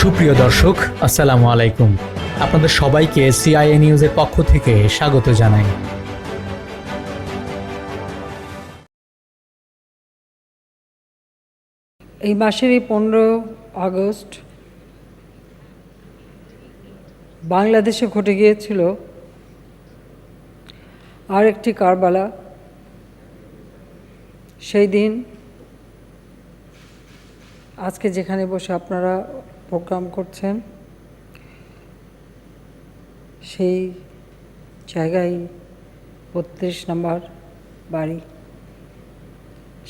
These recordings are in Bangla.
সুপ্রিয় দর্শক, আসসালামু আলাইকুম। আপনাদের সবাইকে সিআইএ নিউজের পক্ষ থেকে স্বাগত জানাই। এই মাসেরই 15 আগস্ট বাংলাদেশে ঘটে গিয়েছিল আর একটি কারবালা। সেই দিন আজকে যেখানে বসে আপনারা প্রোগ্রাম করছেন সেই জায়গায় 32 নম্বর বাড়ি,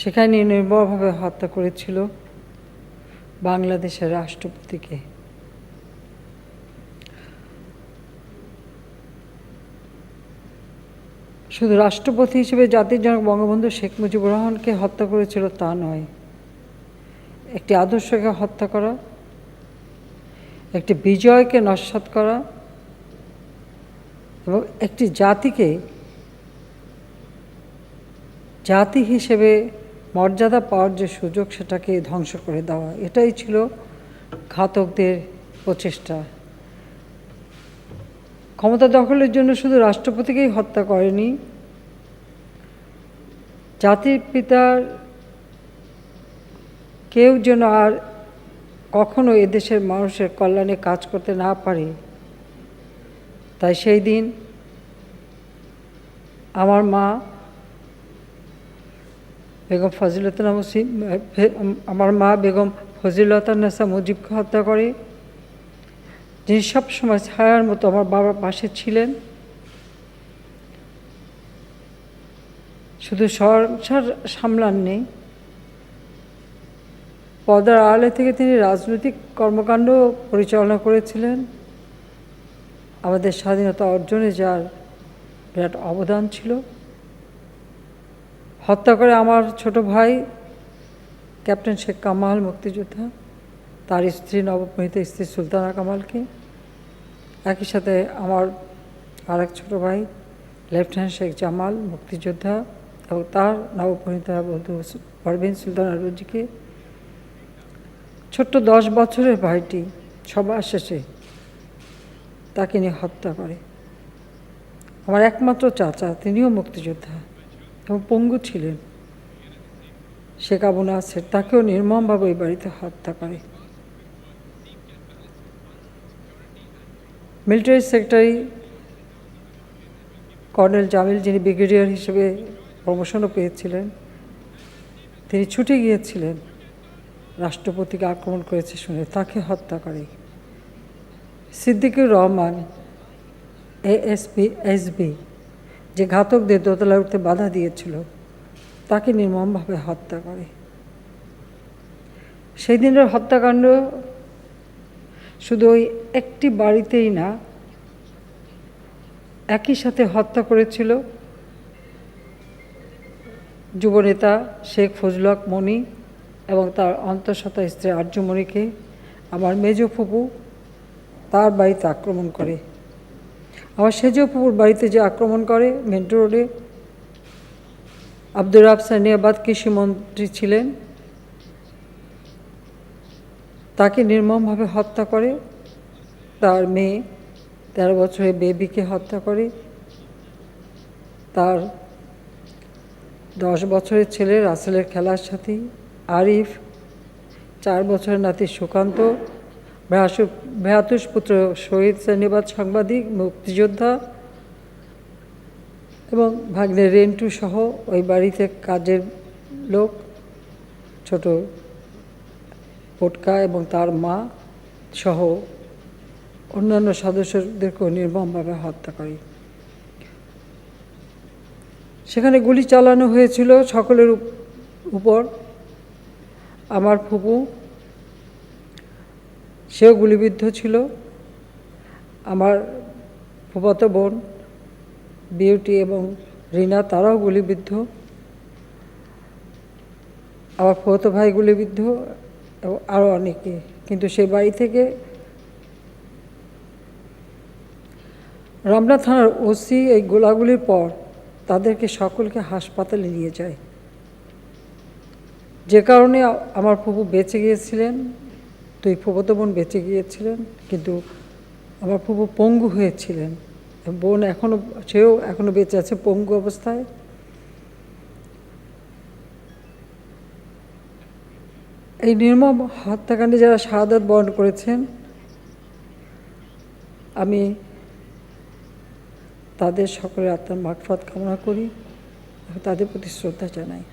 সেখানে নির্মমভাবে হত্যা করেছিল বাংলাদেশের রাষ্ট্রপতিকে। শুধু রাষ্ট্রপতি হিসেবে জাতির জনক বঙ্গবন্ধু শেখ মুজিবুর রহমানকে হত্যা করেছিল তা নয়, একটি আদর্শকে হত্যা করা, একটি বিজয়কে নস্যাৎ করা এবং একটি জাতিকে জাতি হিসেবে মর্যাদা পাওয়ার যে সুযোগ সেটাকে ধ্বংস করে দেওয়া, এটাই ছিল ঘাতকদের প্রচেষ্টা। ক্ষমতা দখলের জন্য শুধু রাষ্ট্রপতিকেই হত্যা করেনি, জাতির পিতার কেউ যেন আর কখনো এদেশের মানুষের কল্যাণে কাজ করতে না পারে, তাই সেই দিন আমার মা বেগম ফজিলতুন্নেসা মুজিবকে হত্যা করে, যিনি সবসময় ছায়ার মতো আমার বাবার পাশে ছিলেন। শুধু সংসার সামলাননি, পর্দার আড়ালে থেকে তিনি রাজনৈতিক কর্মকাণ্ড পরিচালনা করেছিলেন। আমাদের স্বাধীনতা অর্জনে যার বিরাট অবদান ছিল। হত্যা করে আমার ছোট ভাই ক্যাপ্টেন শেখ কামাল মুক্তিযোদ্ধা, তার স্ত্রী নবপরিণীত স্ত্রী সুলতানা কামালকে, একই সাথে আমার আরেক ছোট ভাই লেফটেন্যান্ট শেখ জামাল মুক্তিযোদ্ধা এবং তার নবপরিণীত বন্ধু পারভিন সুলতানা রুজিকে, ছোট্ট 10 বছরের ভাইটি সবার শেষে তাকে নিয়ে হত্যা করে। আমার একমাত্র চাচা, তিনিও মুক্তিযোদ্ধা এবং পঙ্গু ছিলেন, শেখ আবু নাসের, তাকেও নির্মমভাবে ওই বাড়িতে হত্যা করে। মিলিটারি সেক্রেটারি কর্নেল জামিল, যিনি ব্রিগেডিয়ার হিসেবে প্রমোশনও পেয়েছিলেন, তিনি ছুটে গিয়েছিলেন রাষ্ট্রপতিকে আক্রমণ করেছে শুনে, তাকে হত্যা করে। সিদ্দিকুর রহমান এসবি, যে ঘাতকদের দোতলায় উঠতে বাধা দিয়েছিল, তাকে নির্মমভাবে হত্যা করে। সেই দিনের হত্যাকাণ্ড শুধু ওই একটি বাড়িতেই না, একই সাথে হত্যা করেছিল যুবনেতা শেখ ফজলুল হক মনি এবং তার অন্তঃসত্ত্বা স্ত্রী আর্যমণিকে আমার মেজ ফুপু তার বাড়িতে আক্রমণ করে। আমার সেজ ফুপুর বাড়িতে যে আক্রমণ করে, মেন্টো রোডে আব্দুর রাব সানিয়াবাদ কৃষিমন্ত্রী ছিলেন, তাকে নির্মমভাবে হত্যা করে। তার মেয়ে 13 বছরের বেবিকে হত্যা করে। তার 10 বছরের ছেলে রাসেলের খেলার সাথী আরিফ, 4 বছরের নাতি সুকান্ত, ভ্রাতুষ পুত্র শহীদ সানিয়াবাদ সাংবাদিক মুক্তিযোদ্ধা এবং ভাগ্নে রেন্টু সহ ওই বাড়িতে কাজের লোক ছোট পটকা এবং তার মা সহ অন্যান্য সদস্যদেরকেও নির্মমভাবে হত্যা করে। সেখানে গুলি চালানো হয়েছিল সকলের উপর। আমার ফুপু, সেও গুলিবিদ্ধ ছিল। আমার ফুফাতো বোন বিউটি এবং রিনা, তারাও গুলিবিদ্ধ। আমার ফুফাতো ভাই গুলিবিদ্ধ এবং আরও অনেকে। কিন্তু সেই বাড়ি থেকে রমনা থানার ওসি এই গোলাগুলির পর তাদেরকে সকলকে হাসপাতালে নিয়ে যায়, যে কারণে আমার ফুপু বেঁচে গিয়েছিলেন। দুই ফুফাতো বোন বেঁচে গিয়েছিলেন, কিন্তু আমার ফুফু পঙ্গু হয়েছিলেন। বোন সেও এখনও বেঁচে আছে পঙ্গু অবস্থায়। এই নির্মম হত্যাকাণ্ডে যারা শাহাদাত বরণ করেছেন, আমি তাদের সকলের আত্মার মাগফিরাত কামনা করি, তাদের প্রতি শ্রদ্ধা জানাই।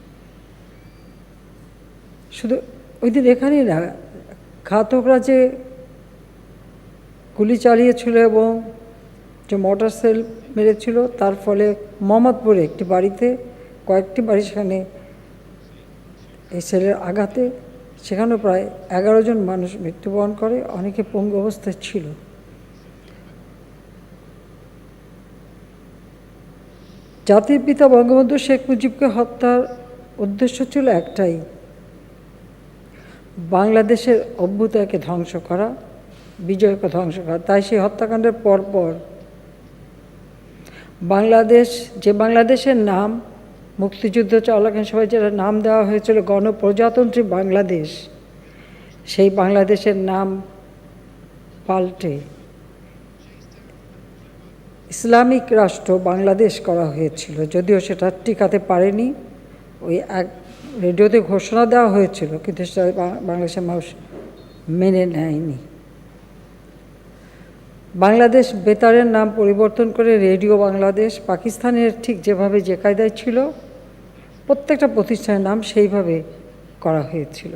শুধু ওই দিন এখানেই না, ঘাতকরা যে গুলি চালিয়েছিল এবং যে মোটর সেল মেরেছিল, তার ফলে মোহাম্মদপুরে একটি বাড়িতে, কয়েকটি বাড়ি সেখানে এই সেলের আঘাতে সেখানেও প্রায় 11 জন মানুষ মৃত্যুবরণ করে, অনেকে পঙ্গু অবস্থায় ছিল। জাতির পিতা বঙ্গবন্ধু শেখ মুজিবকে হত্যার উদ্দেশ্য ছিল একটাই, বাংলাদেশের অভ্যুদয়কে ধ্বংস করা, বিজয়কে ধ্বংস করা। তাই সেই হত্যাকাণ্ডের পরপর বাংলাদেশের নাম মুক্তিযুদ্ধ চলাকালীন সবাই যেটা নাম দেওয়া হয়েছিল গণপ্রজাতন্ত্রী বাংলাদেশ, সেই বাংলাদেশের নাম পাল্টে ইসলামিক রাষ্ট্র বাংলাদেশ করা হয়েছিল। যদিও সেটা টিকাতে পারেনি, ওই এক রেডিওতে ঘোষণা দেওয়া হয়েছিল, কিন্তু সেটা বাংলাদেশের মানুষ মেনে নেয়নি। বাংলাদেশ বেতারের নাম পরিবর্তন করে রেডিও বাংলাদেশ, পাকিস্তানের ঠিক যেভাবে যে কায়দায় ছিল প্রত্যেকটা প্রতিষ্ঠানের নাম সেইভাবে করা হয়েছিল।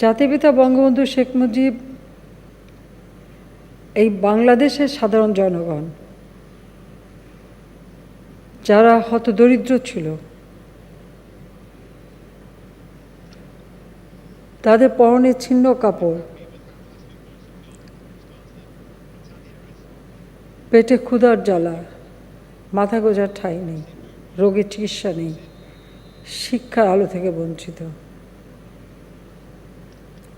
জাতিপিতা বঙ্গবন্ধু শেখ মুজিব এই বাংলাদেশের সাধারণ জনগণ যারা হতদরিদ্র ছিল, তাদের পরনে ছিন্ন কাপড়, পেটে ক্ষুধার জ্বালা, মাথা গোঁজার ঠাঁই নেই, রোগের চিকিৎসা নেই, শিক্ষার আলো থেকে বঞ্চিত,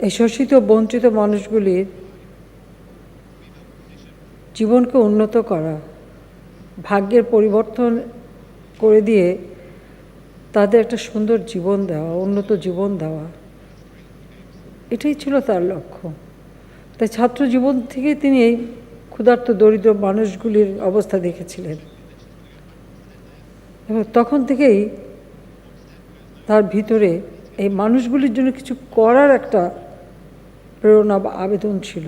এই শোষিত বঞ্চিত মানুষগুলির জীবনকে উন্নত করা, ভাগ্যের পরিবর্তন করে দিয়ে তাদের একটা সুন্দর জীবন দেওয়া, উন্নত জীবন দেওয়া, এটাই ছিল তার লক্ষ্য। তাই ছাত্র জীবন থেকেই তিনি এই ক্ষুধার্ত দরিদ্র মানুষগুলির অবস্থা দেখেছিলেন এবং তখন থেকেই তার ভিতরে এই মানুষগুলির জন্য কিছু করার একটা প্রেরণা বা আবেদন ছিল।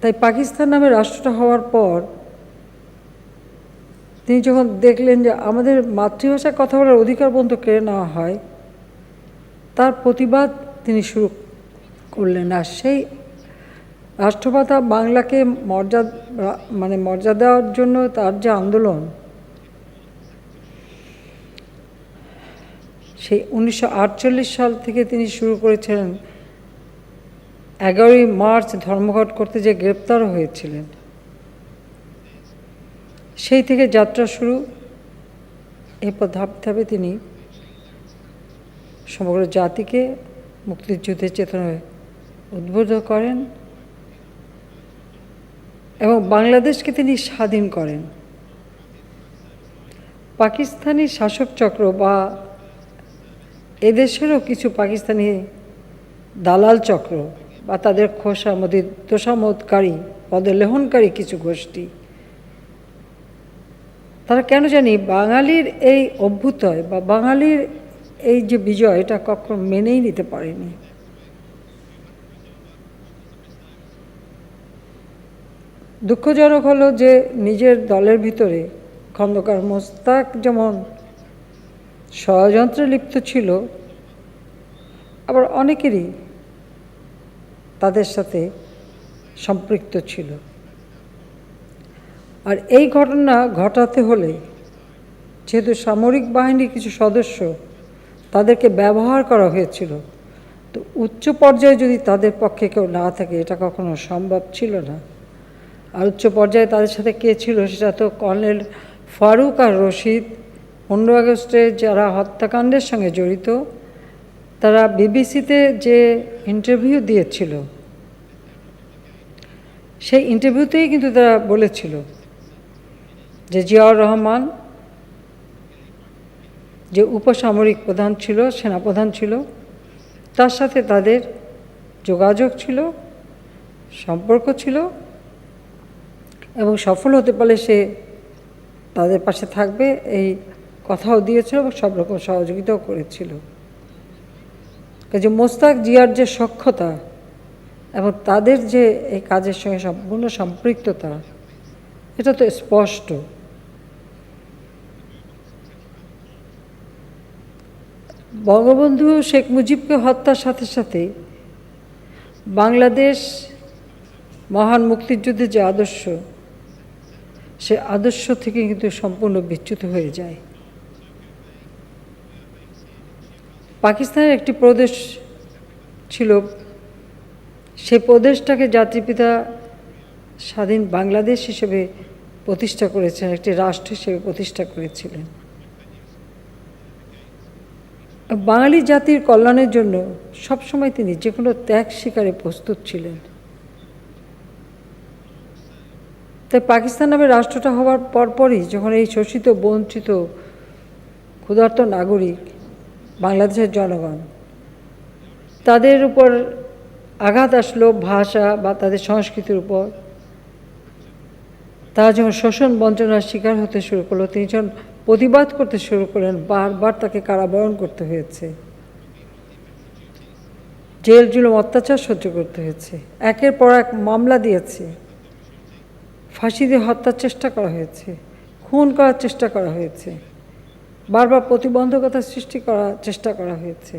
তাই পাকিস্তান নামে রাষ্ট্রটা হওয়ার পর তিনি যখন দেখলেন যে আমাদের মাতৃভাষায় কথা বলার অধিকার পর্যন্ত কেড়ে নেওয়া হয়, তার প্রতিবাদ তিনি শুরু করলেন। আর সেই রাষ্ট্রভাষা বাংলাকে মর্যাদা দেওয়ার জন্য তার যে আন্দোলন, সেই 1948 সাল থেকে তিনি শুরু করেছিলেন। 11ই মার্চ ধর্মঘট করতে যে গ্রেপ্তার হয়েছিলেন, সেই থেকে যাত্রা শুরু। এরপর ধাপে ধাপে তিনি সমগ্র জাতিকে মুক্তিযুদ্ধের চেতনায় উদ্বুদ্ধ করেন এবং বাংলাদেশকে তিনি স্বাধীন করেন। পাকিস্তানি শাসক চক্র বা এদেশেরও কিছু পাকিস্তানি দালাল চক্র বা তাদের তোষামোদকারী পদলেহনকারী কিছু গোষ্ঠী, তারা কেন জানি বাঙালির এই অভ্যুদয় বা বাঙালির এই যে বিজয়, এটা কখনো মেনেই নিতে পারেনি। দুঃখজনক হলো যে নিজের দলের ভিতরে খন্দকার মোস্তাক যেমন ষড়যন্ত্রে লিপ্ত ছিল, আবার অনেকেরই তাদের সাথে সম্পৃক্ত ছিল। আর এই ঘটনা ঘটাতে হলে যেহেতু সামরিক বাহিনীর কিছু সদস্য তাদেরকে ব্যবহার করা হয়েছিল, তো উচ্চ পর্যায়ে যদি তাদের পক্ষে কেউ না থাকে, এটা কখনো সম্ভব ছিল না। আর উচ্চ পর্যায়ে তাদের সাথে কে ছিল, সেটা তো কর্নেল ফারুক আর রশিদ 15 আগস্টে যারা হত্যাকাণ্ডের সঙ্গে জড়িত, তারা বিবিসিতে যে ইন্টারভিউ দিয়েছিল সেই ইন্টারভিউতেই কিন্তু তারা বলেছিল যে জিয়াউর রহমান যে উপসামরিক প্রধান ছিল, সেনাপ্রধান ছিল, তার সাথে তাদের যোগাযোগ ছিল, সম্পর্ক ছিল এবং সফল হতে পারলে সে তাদের পাশে থাকবে এই কথাও দিয়েছিল এবং সব রকম সহযোগিতাও করেছিল। কাজে মোস্তাক জিয়ার যে সখ্যতা এবং তাদের যে এই কাজের সঙ্গে সম্পূর্ণ সম্পৃক্ততা, এটা তো স্পষ্ট। বঙ্গবন্ধু শেখ মুজিবকে হত্যার সাথে সাথে বাংলাদেশ মহান মুক্তিযুদ্ধের যে আদর্শ, সে আদর্শ থেকে কিন্তু সম্পূর্ণ বিচ্যুত হয়ে যায়। পাকিস্তানের একটি প্রদেশ ছিল, সেই প্রদেশটাকে জাতিপিতা স্বাধীন বাংলাদেশ হিসেবে প্রতিষ্ঠা করেছেন, একটি রাষ্ট্র হিসেবে প্রতিষ্ঠা করেছিলেন। বাঙালি জাতির কল্যাণের জন্য সবসময় তিনি যে কোনো ত্যাগ স্বীকারে প্রস্তুত ছিলেন। তাই পাকিস্তান নামে রাষ্ট্রটা হওয়ার পরপরই যখন এই শোষিত, বঞ্চিত, ক্ষুধার্ত নাগরিক বাংলাদেশের জনগণ, তাদের উপর আঘাত আসলো ভাষা বা তাদের সংস্কৃতির উপর, তারা যখন শোষণ বঞ্চনার শিকার হতে শুরু করলো, তিনি যখন প্রতিবাদ করতে শুরু করলেন, বারবার তাকে কারাবরণ করতে হয়েছে, জেল জুলুম অত্যাচার সহ্য করতে হয়েছে, একের পর এক মামলা দিয়েছে, ফাঁসি দিয়ে হত্যার চেষ্টা করা হয়েছে, খুন করার চেষ্টা করা হয়েছে, বারবার প্রতিবন্ধকতা সৃষ্টি করার চেষ্টা করা হয়েছে,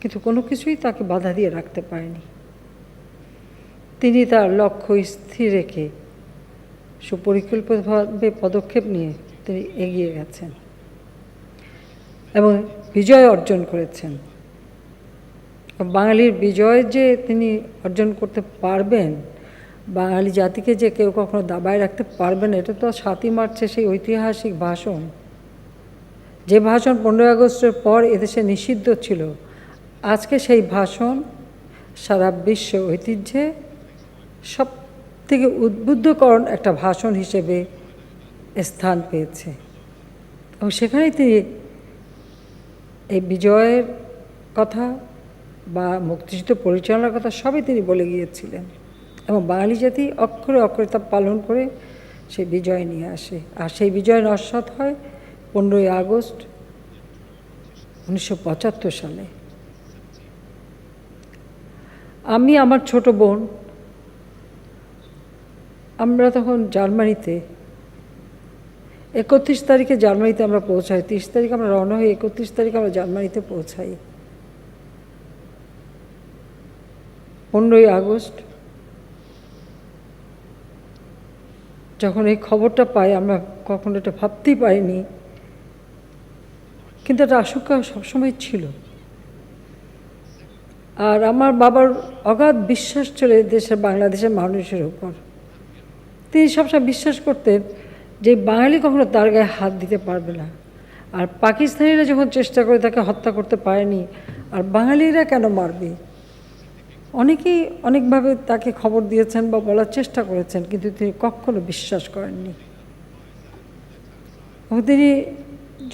কিন্তু কোনো কিছুই তাকে বাধা দিয়ে রাখতে পারেনি। তিনি তার লক্ষ্য স্থির রেখে সুপরিকল্পিতভাবে পদক্ষেপ নিয়ে তিনি এগিয়ে গেছেন এবং বিজয় অর্জন করেছেন। বাঙালির বিজয় যে তিনি অর্জন করতে পারবেন, বাঙালি জাতিকে যে কেউ কখনো দাবায় রাখতে পারবেন, এটা তো 7ই মার্চে সেই ঐতিহাসিক ভাষণ, যে ভাষণ 15ই আগস্টের পর এদেশে নিষিদ্ধ ছিল, আজকে সেই ভাষণ সারা বিশ্ব ঐতিহ্যে সব থেকে উদ্বুদ্ধকরণ একটা ভাষণ হিসেবে স্থান পেয়েছে এবং সেখানেই তিনি এই বিজয়ের কথা বা মুক্তিযুদ্ধ পরিচালনার কথা সবই তিনি বলে গিয়েছিলেন এবং বাঙালি জাতি অক্ষরে অক্ষরে তা পালন করে সেই বিজয় নিয়ে আসে। আর সেই বিজয় নস্যাৎ হয় 15ই আগস্ট 1975 সালে। আমি, আমার ছোট বোন, আমরা তখন জার্মানিতে 31 তারিখে জার্মানিতে আমরা পৌঁছাই, 30 তারিখে আমরা রওনা হই, 31 তারিখে আমরা জার্মানিতে পৌঁছাই। 15ই আগস্ট যখন এই খবরটা পাই, আমরা কখনো এটা ভাবতেই পারিনি, কিন্তু একটা আশঙ্কা সবসময় ছিল। আর আমার বাবার অগাধ বিশ্বাস ছিল দেশের, বাংলাদেশের মানুষের উপর। তিনি সবসময় বিশ্বাস করতেন যে বাঙালি কখনো তার গায়ে হাত দিতে পারবে না, আর পাকিস্তানিরা যখন চেষ্টা করে তাকে হত্যা করতে পারেনি, আর বাঙালিরা কেন মারবে। অনেকেই অনেকভাবে তাকে খবর দিয়েছেন বা বলার চেষ্টা করেছেন, কিন্তু তিনি কখনো বিশ্বাস করেননি। এবং তিনি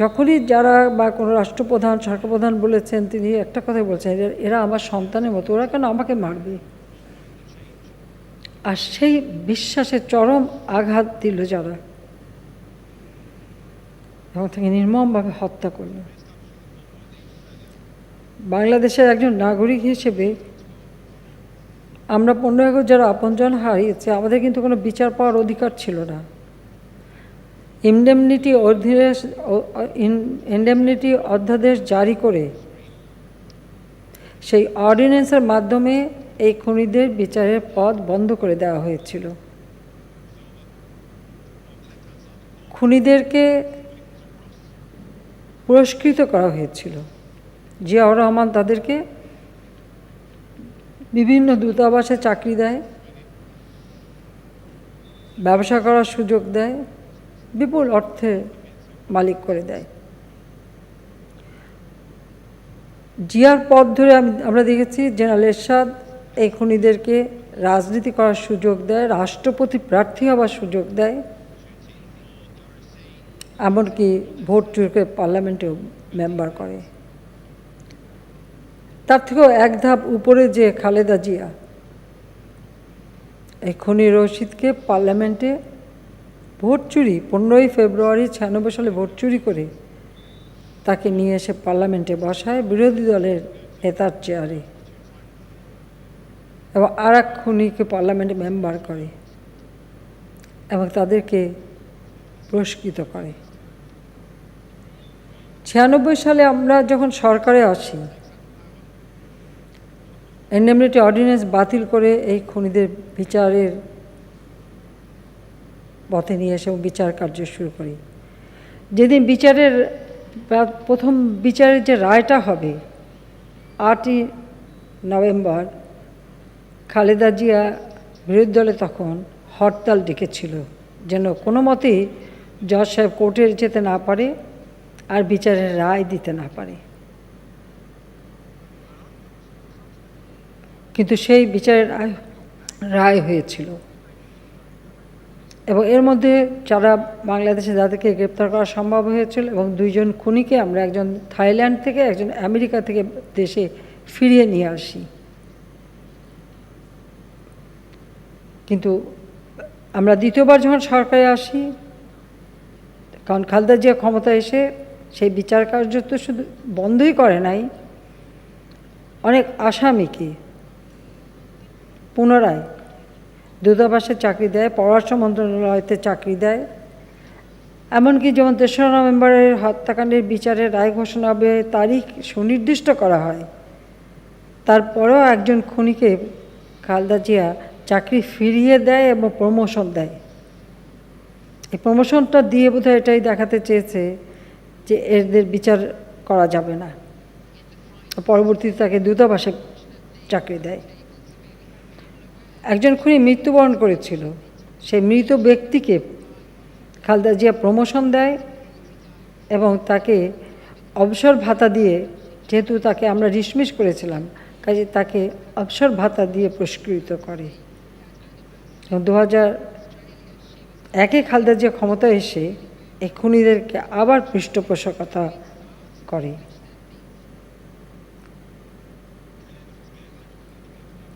যখনই যারা বা কোনো রাষ্ট্রপ্রধান, সরকারপ্রধান বলেছেন, তিনি একটা কথাই বলছেন, এরা আমার সন্তানের মতো, ওরা কেন আমাকে মারবে। আর সেই বিশ্বাসে চরম আঘাত দিল যারা, এবং তাকে নির্মমভাবে হত্যা করল। বাংলাদেশের একজন নাগরিক হিসেবে আমরা 15 আগস্ট যারা আপনজন হারিয়েছে, আমাদের কিন্তু কোনো বিচার পাওয়ার অধিকার ছিল না। ইন্ডেমনিটি অধ্যাদেশ জারি করে সেই অর্ডিন্যান্সের মাধ্যমে এই খুনিদের বিচারের পথ বন্ধ করে দেওয়া হয়েছিল। খুনিদেরকে পুরস্কৃত করা হয়েছিল। জিয়াউর রহমান তাদেরকে বিভিন্ন দূতাবাসে চাকরি দেয়, ব্যবসা করার সুযোগ দেয়, বিপুল অর্থে মালিক করে দেয়। জিয়ার পথ ধরে আমরা দেখেছি জেনারেল এরশাদ এই খুনিদেরকে রাজনীতি করার সুযোগ দেয়, রাষ্ট্রপতি প্রার্থী হওয়ার সুযোগ দেয়, এমনকি ভোট চুরি করে পার্লামেন্টেও মেম্বার করে। তার থেকেও এক ধাপ উপরে যে খালেদা জিয়া এই খনি রশিদকে পার্লামেন্টে ভোট চুরি 15ই ফেব্রুয়ারি 96 সালে ভোট চুরি করে তাকে নিয়ে এসে পার্লামেন্টে বসায় বিরোধী দলের নেতার চেয়ারে, এবং আর এক খুনিকে পার্লামেন্টে মেম্বার করে এবং তাদেরকে পুরস্কৃত করে। 96 সালে আমরা যখন সরকারে আসি, ইনডেমনিটি অর্ডিন্যান্স বাতিল করে এই খুনিদের বিচারের পথে নিয়ে এসে বিচার কার্য শুরু করি। যেদিন বিচারের প্রথম বিচারের যে রায়টা হবে 8ই নভেম্বর, খালেদা জিয়া বিরোধী দলে তখন হরতাল ডেকেছিল যেন কোনো মতেই জজ সাহেব কোর্টে যেতে না পারে আর বিচারের রায় দিতে না পারে। কিন্তু সেই বিচারের রায় হয়েছিল, এবং এর মধ্যে যারা বাংলাদেশে যাদেরকে গ্রেপ্তার করা সম্ভব হয়েছিল, এবং 2 জন খুনিকে আমরা একজন থাইল্যান্ড থেকে একজন আমেরিকা থেকে দেশে ফিরিয়ে নিয়ে আসি। কিন্তু আমরা দ্বিতীয়বার যখন সরকারে আসি, কারণ খালেদা জিয়া ক্ষমতা এসে সেই বিচার কার্য তো শুধু বন্ধই করে নাই, অনেক আসামিকে পুনরায় দূতাবাসে চাকরি দেয়, পররাষ্ট্র মন্ত্রণালয়তে চাকরি দেয়, এমনকি যেমন 3রা নভেম্বরের হত্যাকাণ্ডের বিচারের রায় ঘোষণা হবে তারিখ সুনির্দিষ্ট করা হয়, তারপরেও একজন খুনিকে খালেদা জিয়া চাকরি ফিরিয়ে দেয় এবং প্রমোশন দেয়। এই প্রমোশনটা দিয়ে বোধহয় এটাই দেখাতে চেয়েছে যে এদের বিচার করা যাবে না, পরবর্তীতে তাকে দূতাবাসে চাকরি দেয়। একজন খুনি মৃত্যুবরণ করেছিল, সেই মৃত ব্যক্তিকে খালেদা জিয়া প্রমোশন দেয় এবং তাকে অবসর ভাতা দিয়ে, যেহেতু তাকে আমরা ডিসমিস করেছিলাম, কাজে তাকে অবসর ভাতা দিয়ে পুরস্কৃত করে। এবং 2001-এ খালেদা জিয়া ক্ষমতা এসে এই খুনিদেরকে আবার পৃষ্ঠপোষকতা করে।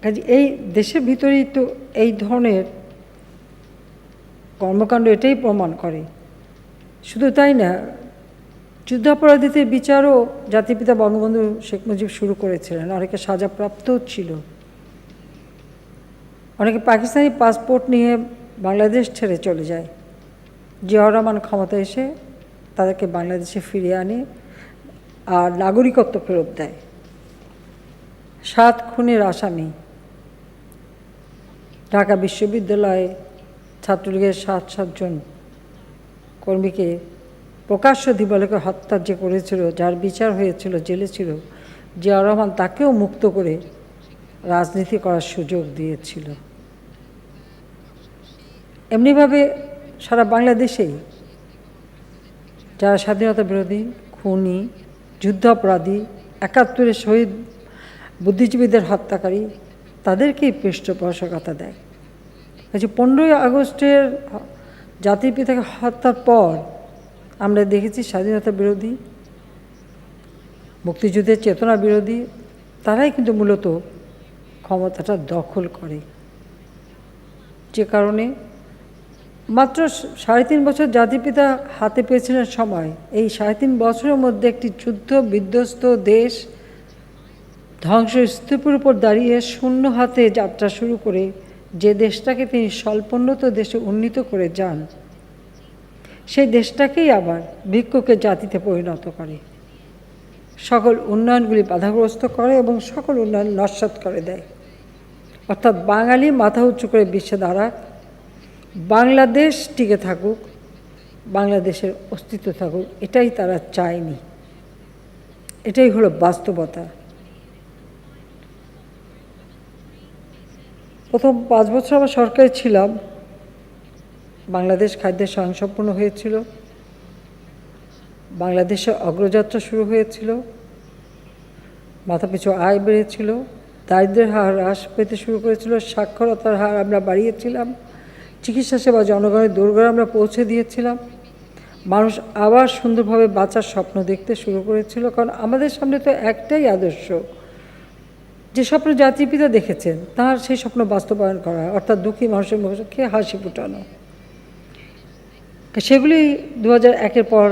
কাজে এই দেশের ভিতরেই তো এই ধরনের কর্মকাণ্ড এটাই প্রমাণ করে। শুধু তাই না, যুদ্ধাপরাধীদের বিচারও জাতিপিতা বঙ্গবন্ধু শেখ মুজিব শুরু করেছিলেন, অনেকে সাজাপ্রাপ্তও ছিল। অনেকে পাকিস্তানি পাসপোর্ট নিয়ে বাংলাদেশ ছেড়ে চলে যায়, জিয়াউর রহমান ক্ষমতা এসে তাদেরকে বাংলাদেশে ফিরিয়ে আনে আর নাগরিকত্ব ফেরত দেয়। 7 খুনের আসামি ঢাকা বিশ্ববিদ্যালয়ে ছাত্রলীগের 7 জন কর্মীকে প্রকাশ্য দিবালোকে হত্যা যে করেছিল, যার বিচার হয়েছিল, জেলে ছিল, জিয়াউর রহমান তাকেও মুক্ত করে রাজনীতি করার সুযোগ দিয়েছিল। এমনিভাবে সারা বাংলাদেশেই যারা স্বাধীনতা বিরোধী, খুনি, যুদ্ধাপরাধী, 71-এর শহীদ বুদ্ধিজীবীদের হত্যাকারী, তাদেরকেই পৃষ্ঠপোষকতা দেয়। 15ই আগস্টের জাতির পিতাকে হত্যার পর আমরা দেখেছি স্বাধীনতা বিরোধী, মুক্তিযুদ্ধের চেতনা বিরোধী, তারাই কিন্তু মূলত ক্ষমতাটা দখল করে, যে কারণে মাত্র 3.5 বছর জাতির পিতা হাতে পেয়েছিলেন সময়। এই 3.5 বছরের মধ্যে একটি যুদ্ধ বিধ্বস্ত দেশ ধ্বংসস্তূপের উপর দাঁড়িয়ে শূন্য হাতে যাত্রা শুরু করে যে দেশটাকে তিনি স্বল্পোন্নত দেশে উন্নীত করে যান, সেই দেশটাকেই আবার ভিক্ষুকের জাতিতে পরিণত করে, সকল উন্নয়নগুলি বাধাগ্রস্ত করে এবং সকল উন্নয়ন নস্যাৎ করে দেয়। অর্থাৎ বাঙালি মাথা উঁচু করে বিশ্বে দাঁড়াক, বাংলাদেশ টিকে থাকুক, বাংলাদেশের অস্তিত্ব থাকুক, এটাই তারা চায়নি। এটাই হলো বাস্তবতা। প্রথম 5 বছর আমরা সরকারে ছিলাম, বাংলাদেশ খাদ্যের স্বয়ংসম্পূর্ণ হয়েছিল, বাংলাদেশের অগ্রযাত্রা শুরু হয়েছিল, মাথাপিছু আয় বেড়েছিল, দারিদ্র্যের হার হ্রাস পেতে শুরু করেছিল, সাক্ষরতার হার আমরা বাড়িয়েছিলাম, চিকিৎসা সেবা জনগণের দুর্গরে আমরা পৌঁছে দিয়েছিলাম, মানুষ আবার সুন্দরভাবে বাঁচার স্বপ্ন দেখতে শুরু করেছিল। কারণ আমাদের সামনে তো একটাই আদর্শ, যে স্বপ্ন জাতির পিতা দেখেছেন তার সেই স্বপ্ন বাস্তবায়ন করা, অর্থাৎ দুঃখী মানুষের মুখে হাসি ফুটানো। সেগুলি 2001-এর পর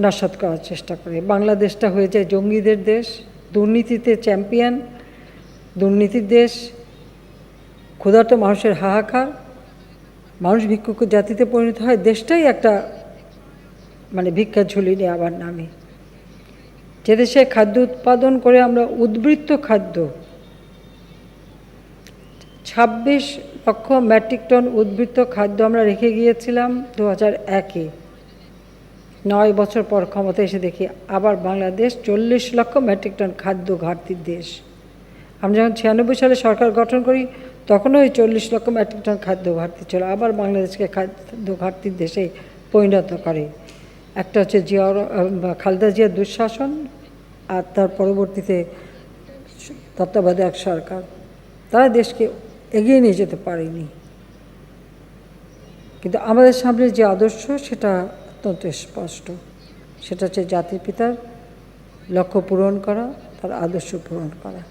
নস্যাৎ করার চেষ্টা করে। বাংলাদেশটা হয়ে যায় জঙ্গিদের দেশ, দুর্নীতিতে চ্যাম্পিয়ন, দুর্নীতির দেশ, ক্ষুধার্ত মানুষের হাহাকার, মানুষ ভিক্ষুক জাতিতে পরিণত হয়। দেশটাই একটা ভিক্ষার ঝুলি নিয়ে আবার নামে। যে দেশে খাদ্য উৎপাদন করে আমরা উদ্বৃত্ত খাদ্য 26 লক্ষ মেট্রিক টন উদ্বৃত্ত খাদ্য আমরা রেখে গিয়েছিলাম 2001-এ। 9 বছর পর ক্ষমতা এসে দেখি আবার বাংলাদেশ 40 লক্ষ মেট্রিক টন খাদ্য ঘাটতির দেশ। আমরা যখন 96 সালে সরকার গঠন করি তখনও ওই 40 লক্ষ মেট্রিক টন খাদ্য ঘাটতি ছিল। আবার বাংলাদেশকে খাদ্য ঘাটতির দেশে পরিণত করে। একটা হচ্ছে খালেদা জিয়ার দুঃশাসন, আর তার পরবর্তীতে তত্ত্বাবধায়ক সরকার, তারা দেশকে এগিয়ে নিয়ে যেতে পারেনি। কিন্তু আমাদের সামনে যে আদর্শ সেটা অত্যন্ত স্পষ্ট, সেটা হচ্ছে জাতির পিতার লক্ষ্য পূরণ করা, তার আদর্শ পূরণ করা।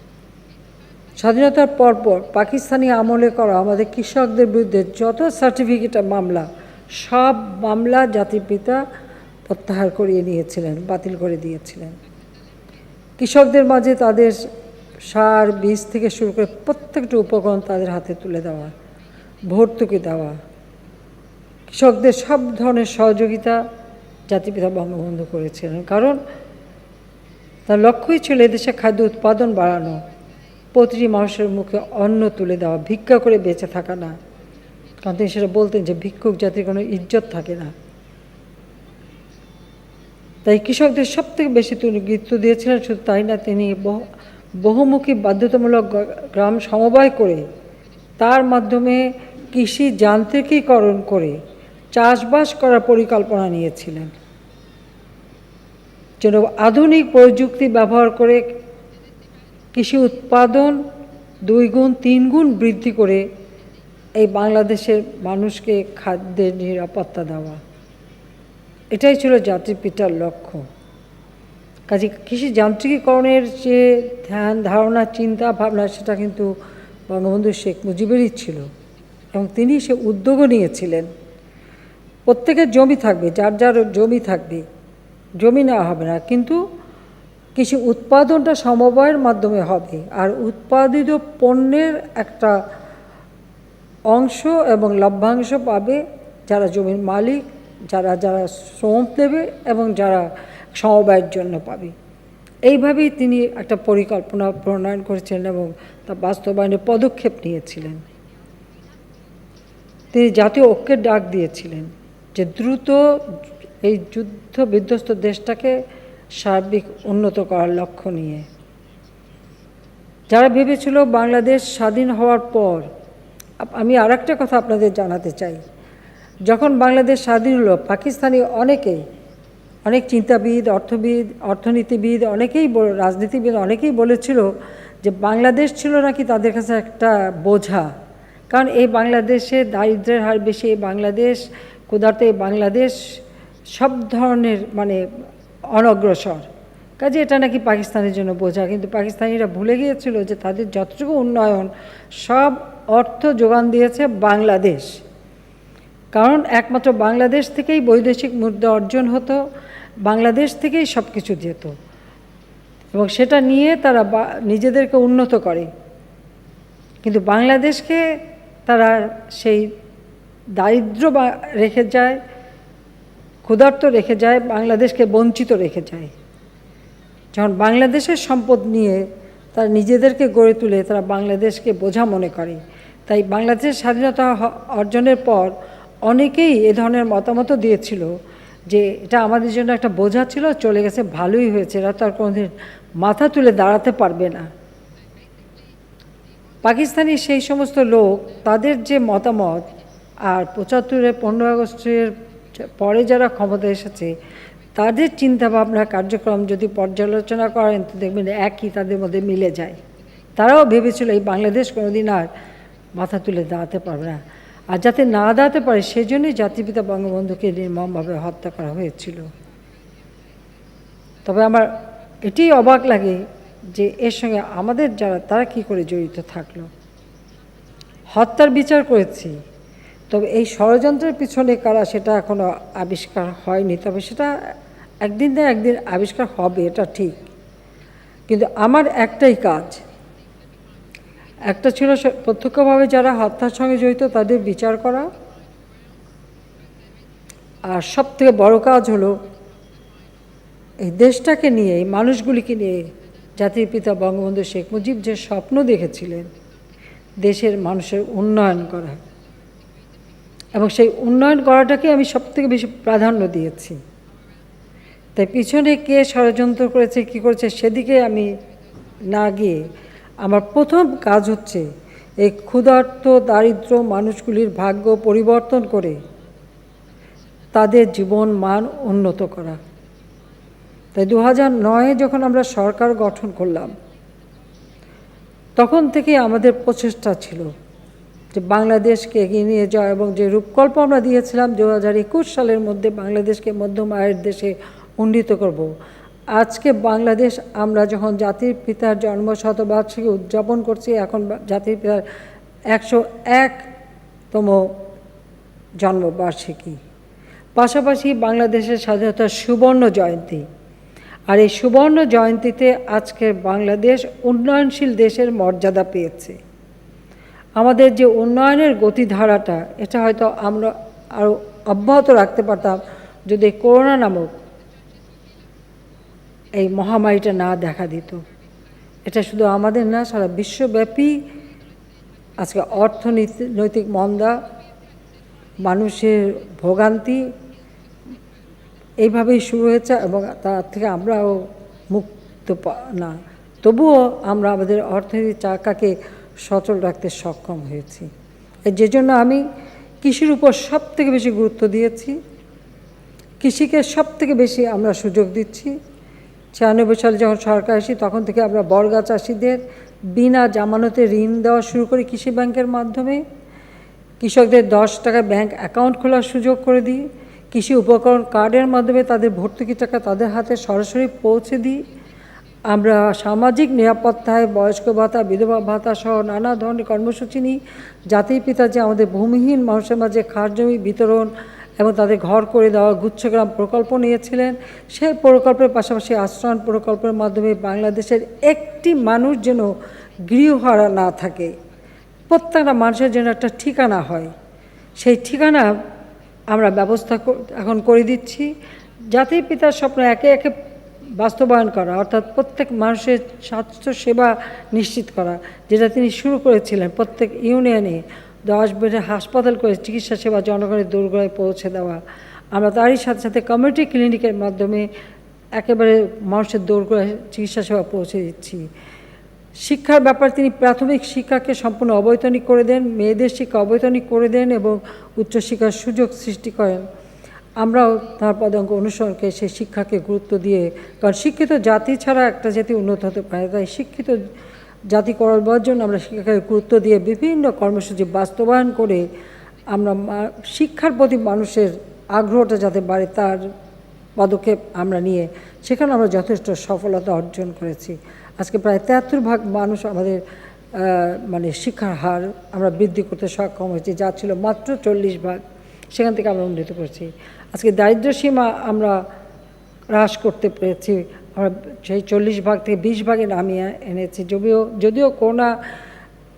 স্বাধীনতার পরপর পাকিস্তানি আমলে করা আমাদের কৃষকদের বিরুদ্ধে যত সার্টিফিকেট মামলা, সব মামলা জাতির পিতা প্রত্যাহার করিয়ে নিয়েছিলেন, বাতিল করে দিয়েছিলেন। কৃষকদের মাঝে তাদের সার, বীজ থেকে শুরু করে প্রত্যেকটা উপকরণ তাদের হাতে তুলে দেওয়া, ভর্তুকি দেওয়া, কৃষকদের সব ধরনের সহযোগিতা জাতিপিতা বঙ্গবন্ধু করেছিলেন। কারণ তার লক্ষ্যই ছিল এদেশে খাদ্য উৎপাদন বাড়ানো, প্রতিটি মানুষের মুখে অন্ন তুলে দেওয়া, ভিক্ষা করে বেঁচে থাকা না। কারণ তিনি সেটা বলতেন যে ভিক্ষুক জাতির কোনো ইজ্জত থাকে না। তাই কৃষকদের সব থেকে বেশি তিনি গুরুত্ব দিয়েছিলেন। শুধু তাই না, তিনি বহুমুখী বাধ্যতামূলক গ্রাম সমবায় করে তার মাধ্যমে কৃষি যান্ত্রিকীকরণ করে চাষবাস করার পরিকল্পনা নিয়েছিলেন, যেন আধুনিক প্রযুক্তি ব্যবহার করে কৃষি উৎপাদন 2 গুণ 3 গুণ বৃদ্ধি করে এই বাংলাদেশের মানুষকে খাদ্যের নিরাপত্তা দেওয়া। এটাই ছিল জাতির পিতার লক্ষ্য। কাজে কৃষি যান্ত্রিকীকরণের যে ধ্যান ধারণা, চিন্তা ভাবনা, সেটা কিন্তু বঙ্গবন্ধু শেখ মুজিবেরই ছিল, এবং তিনি সে উদ্যোগও নিয়েছিলেন। প্রত্যেকের জমি থাকবে, যার যার জমি থাকবে, জমি নেওয়া হবে না, কিন্তু কৃষি উৎপাদনটা সমবায়ের মাধ্যমে হবে, আর উৎপাদিত পণ্যের একটা অংশ এবং লভ্যাংশ পাবে যারা জমির মালিক, যারা যারা শ্রম দেবে এবং যারা সমবায়ের জন্য পাবে। এইভাবেই তিনি একটা পরিকল্পনা প্রণয়ন করেছিলেন এবং তা বাস্তবায়নের পদক্ষেপ নিয়েছিলেন। তিনি জাতীয় ঐক্যের ডাক দিয়েছিলেন যে দ্রুত এই যুদ্ধ বিধ্বস্ত দেশটাকে সার্বিক উন্নত করার লক্ষ্য নিয়ে। যারা ভেবেছিল বাংলাদেশ স্বাধীন হওয়ার পর, আমি আর একটা কথা আপনাদের জানাতে চাই, যখন বাংলাদেশ স্বাধীন হলো পাকিস্তানি অনেক চিন্তাবিদ, অর্থনীতিবিদ, রাজনীতিবিদ অনেকেই বলেছিল যে বাংলাদেশ ছিল নাকি তাদের কাছে একটা বোঝা। কারণ এই বাংলাদেশে দারিদ্র্যের হার বেশি, এই বাংলাদেশ ক্ষুধার্ত, এই বাংলাদেশ সব ধরনের অনগ্রসর, কাজে এটা নাকি পাকিস্তানের জন্য বোঝা। কিন্তু পাকিস্তানিরা ভুলে গিয়েছিল যে তাদের যতটুকু উন্নয়ন সব অর্থ যোগান দিয়েছে বাংলাদেশ। কারণ একমাত্র বাংলাদেশ থেকেই বৈদেশিক মুদ্রা অর্জন হতো, বাংলাদেশ থেকেই সব কিছু যেত, এবং সেটা নিয়ে তারা নিজেদেরকে উন্নত করে। কিন্তু বাংলাদেশকে তারা সেই দারিদ্র্য রেখে যায়, ক্ষুধার্ত রেখে যায়, বাংলাদেশকে বঞ্চিত রেখে যায়। যখন বাংলাদেশের সম্পদ নিয়ে তারা নিজেদেরকে গড়ে তুলে, তারা বাংলাদেশকে বোঝা মনে করে। তাই বাংলাদেশের স্বাধীনতা অর্জনের পর অনেকেই এ ধরনের মতামত দিয়েছিল যে এটা আমাদের জন্য একটা বোঝা ছিল, চলে গেছে, ভালোই হয়েছে, এরা তো আর কোনোদিন মাথা তুলে দাঁড়াতে পারবে না। পাকিস্তানি সেই সমস্ত লোক, তাদের যে মতামত, আর 75-এর 15 আগস্টের পরে যারা ক্ষমতা এসেছে তাদের চিন্তাভাবনা, কার্যক্রম যদি পর্যালোচনা করেন তো দেখবেন একই, তাদের মধ্যে মিলে যায়। তারাও ভেবেছিল এই বাংলাদেশ কোনোদিন আর মাথা তুলে দাঁড়াতে পারবে না, আর যাতে না দাঁড়াতে পারে সেজন্যই জাতিপিতা বঙ্গবন্ধুকে নির্মমভাবে হত্যা করা হয়েছিল। তবে আমার এটাই অবাক লাগে যে এর সঙ্গে আমাদের যারা তারা কি করে জড়িত থাকলো। হত্যার বিচার করেছি, তবে এই ষড়যন্ত্রের পিছনে কারা সেটা এখনও আবিষ্কার হয়নি, তবে সেটা একদিন না একদিন আবিষ্কার হবে, এটা ঠিক। কিন্তু আমার একটাই কাজ, একটা ছিল প্রত্যক্ষভাবে যারা হত্যার সঙ্গে জড়িত তাদের বিচার করা, আর সবথেকে বড় কাজ হলো এই দেশটাকে নিয়ে, এই মানুষগুলিকে নিয়ে জাতির পিতা বঙ্গবন্ধু শেখ মুজিব যে স্বপ্ন দেখেছিলেন দেশের মানুষের উন্নয়ন করা, এবং সেই উন্নয়ন করাটাকে আমি সবথেকে বেশি প্রাধান্য দিয়েছি। তাই পিছনে কে ষড়যন্ত্র করেছে কী করেছে সেদিকে আমি না গিয়ে আমার প্রথম কাজ হচ্ছে এই ক্ষুধার্ত দারিদ্র মানুষগুলির ভাগ্য পরিবর্তন করে তাদের জীবন মান উন্নত করা। তাই 2009-এ যখন আমরা সরকার গঠন করলাম তখন থেকে আমাদের প্রচেষ্টা ছিল যে বাংলাদেশকে এগিয়ে নিয়ে যাওয়া, এবং যে রূপকল্প আমরা দিয়েছিলাম 2021 সালের মধ্যে বাংলাদেশকে মধ্যম আয়ের দেশে উন্নীত করব। আজকে বাংলাদেশ আমরা যখন জাতির পিতার জন্মশতবার্ষিকী উদযাপন করছি, এখন জাতির পিতার 101তম জন্মবার্ষিকী, পাশাপাশি বাংলাদেশের স্বাধীনতার সুবর্ণ জয়ন্তী। আর এই সুবর্ণ জয়ন্তীতে আজকে বাংলাদেশ উন্নয়নশীল দেশের মর্যাদা পেয়েছে। আমাদের যে উন্নয়নের গতিধারাটা এটা হয়তো আমরা আরও অব্যাহত রাখতে পারতাম যদি করোনা নামক এই মহামারীটা না দেখা দিত। এটা শুধু আমাদের না, সারা বিশ্বব্যাপী আজকে অর্থনৈতিক মন্দা, মানুষের ভোগান্তি এইভাবেই শুরু হয়েছে, এবং তার থেকে আমরাও মুক্ত না। তবুও আমরা আমাদের অর্থনৈতিক চাকাকে সচল রাখতে সক্ষম হয়েছি। যে জন্য আমি কৃষির উপর সবথেকে বেশি গুরুত্ব দিয়েছি, কৃষিকে সবথেকে বেশি আমরা সুযোগ দিচ্ছি। 96 সালে যখন সরকার আসি তখন থেকে আমরা বর্গা চাষিদের বিনা জামানতে ঋণ দেওয়া শুরু করি কৃষি ব্যাংকের মাধ্যমে। কৃষকদের 10 টাকা ব্যাংক অ্যাকাউন্ট খোলার সুযোগ করে দিই। কৃষি উপকরণ কার্ডের মাধ্যমে তাদের ভর্তুকি টাকা তাদের হাতে সরাসরি পৌঁছে দিই। আমরা সামাজিক নিরাপত্তায় বয়স্ক ভাতা, বিধবা ভাতা সহ নানা ধরনের কর্মসূচি নিই। জাতির পিতা যে আমাদের ভূমিহীন মানুষের মাঝে খাস জমি বিতরণ এবং তাদের ঘর করে দেওয়া গুচ্ছগ্রাম প্রকল্প নিয়েছিলেন, সেই প্রকল্পের পাশাপাশি আশ্রয়ণ প্রকল্পের মাধ্যমে বাংলাদেশের একটি মানুষ যেন গৃহহারা না থাকে, প্রত্যেকটা মানুষের যেন একটা ঠিকানা হয়, সেই ঠিকানা আমরা ব্যবস্থা এখন করে দিচ্ছি। জাতির পিতার স্বপ্ন একে একে বাস্তবায়ন করা, অর্থাৎ প্রত্যেক মানুষের স্বাস্থ্য সেবা নিশ্চিত করা, যেটা তিনি শুরু করেছিলেন। প্রত্যেক ইউনিয়নে 10 বেডের হাসপাতাল করে চিকিৎসা সেবা জনগণের দোরগোড়ায় পৌঁছে দেওয়া। আমরা তারই সাথে সাথে কমিউনিটি ক্লিনিকের মাধ্যমে একেবারে মানুষের দোরগোড়ায় চিকিৎসা সেবা পৌঁছে দিচ্ছি। শিক্ষার ব্যাপারে তিনি প্রাথমিক শিক্ষাকে সম্পূর্ণ অবৈতনিক করে দেন, মেয়েদের শিক্ষা অবৈতনিক করে দেন এবং উচ্চশিক্ষার সুযোগ সৃষ্টি করেন। আমরাও তার পদাঙ্ক অনুসরণকে সেই শিক্ষাকে গুরুত্ব দিয়ে, কারণ শিক্ষিত জাতি ছাড়া একটা জাতি উন্নত হতে পারে, তাই শিক্ষিত জাতি করবার জন্য আমরা শিক্ষাকে গুরুত্ব দিয়ে বিভিন্ন কর্মসূচি বাস্তবায়ন করে আমরা শিক্ষার প্রতি মানুষের আগ্রহটা যাতে বাড়ে তার পদক্ষেপ আমরা নিয়ে সেখানে আমরা যথেষ্ট সফলতা অর্জন করেছি। আজকে প্রায় 73% মানুষ আমাদের মানে শিক্ষার হার আমরা বৃদ্ধি করতে সক্ষম হয়েছি, যা ছিল মাত্র 40%, সেখান থেকে আমরা উন্নীত করেছি। আজকে দারিদ্র্য সীমা আমরা হ্রাস করতে পেরেছি, আমরা সেই 40% থেকে 20%-এ নামিয়ে এনেছি। যদিও করোনা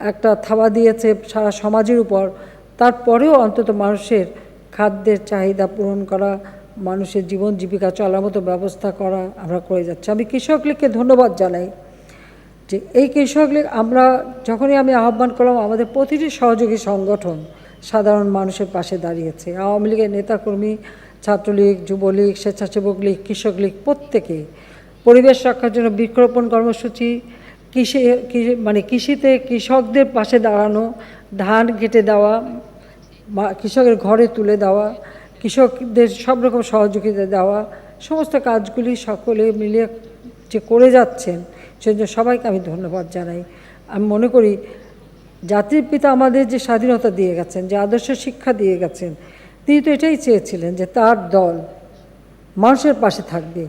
একটা থাবা দিয়েছে সারা সমাজের উপর, তারপরেও অন্তত মানুষের খাদ্যের চাহিদা পূরণ করা, মানুষের জীবন জীবিকা চলার মতো ব্যবস্থা করা আমরা করে যাচ্ছি। আমি কৃষক লীগকে ধন্যবাদ জানাই যে এই কৃষক লীগ আমরা যখনই আমি আহ্বান করলাম, আমাদের প্রতিটি সহযোগী সংগঠন সাধারণ মানুষের পাশে দাঁড়িয়েছে। আওয়ামী লীগের নেতাকর্মী, ছাত্রলীগ, যুবলীগ, স্বেচ্ছাসেবক লীগ, কৃষক লীগ প্রত্যেকে পরিবেশ রক্ষার জন্য বৃক্ষরোপণ কর্মসূচি, কৃষিতে কৃষকদের পাশে দাঁড়ানো, ধান কেটে দেওয়া, কৃষকের ঘরে তুলে দেওয়া, কৃষকদের সব রকম সহযোগিতা দেওয়া, সমস্ত কাজগুলি সকলে মিলিয়ে যে করে যাচ্ছেন সেজন্য সবাইকে আমি ধন্যবাদ জানাই। আমি মনে করি জাতির পিতা আমাদের যে স্বাধীনতা দিয়ে গেছেন, যে আদর্শ শিক্ষা দিয়ে গেছেন, তিনি তো এটাই চেয়েছিলেন যে তার দল মানুষের পাশে থাকবে,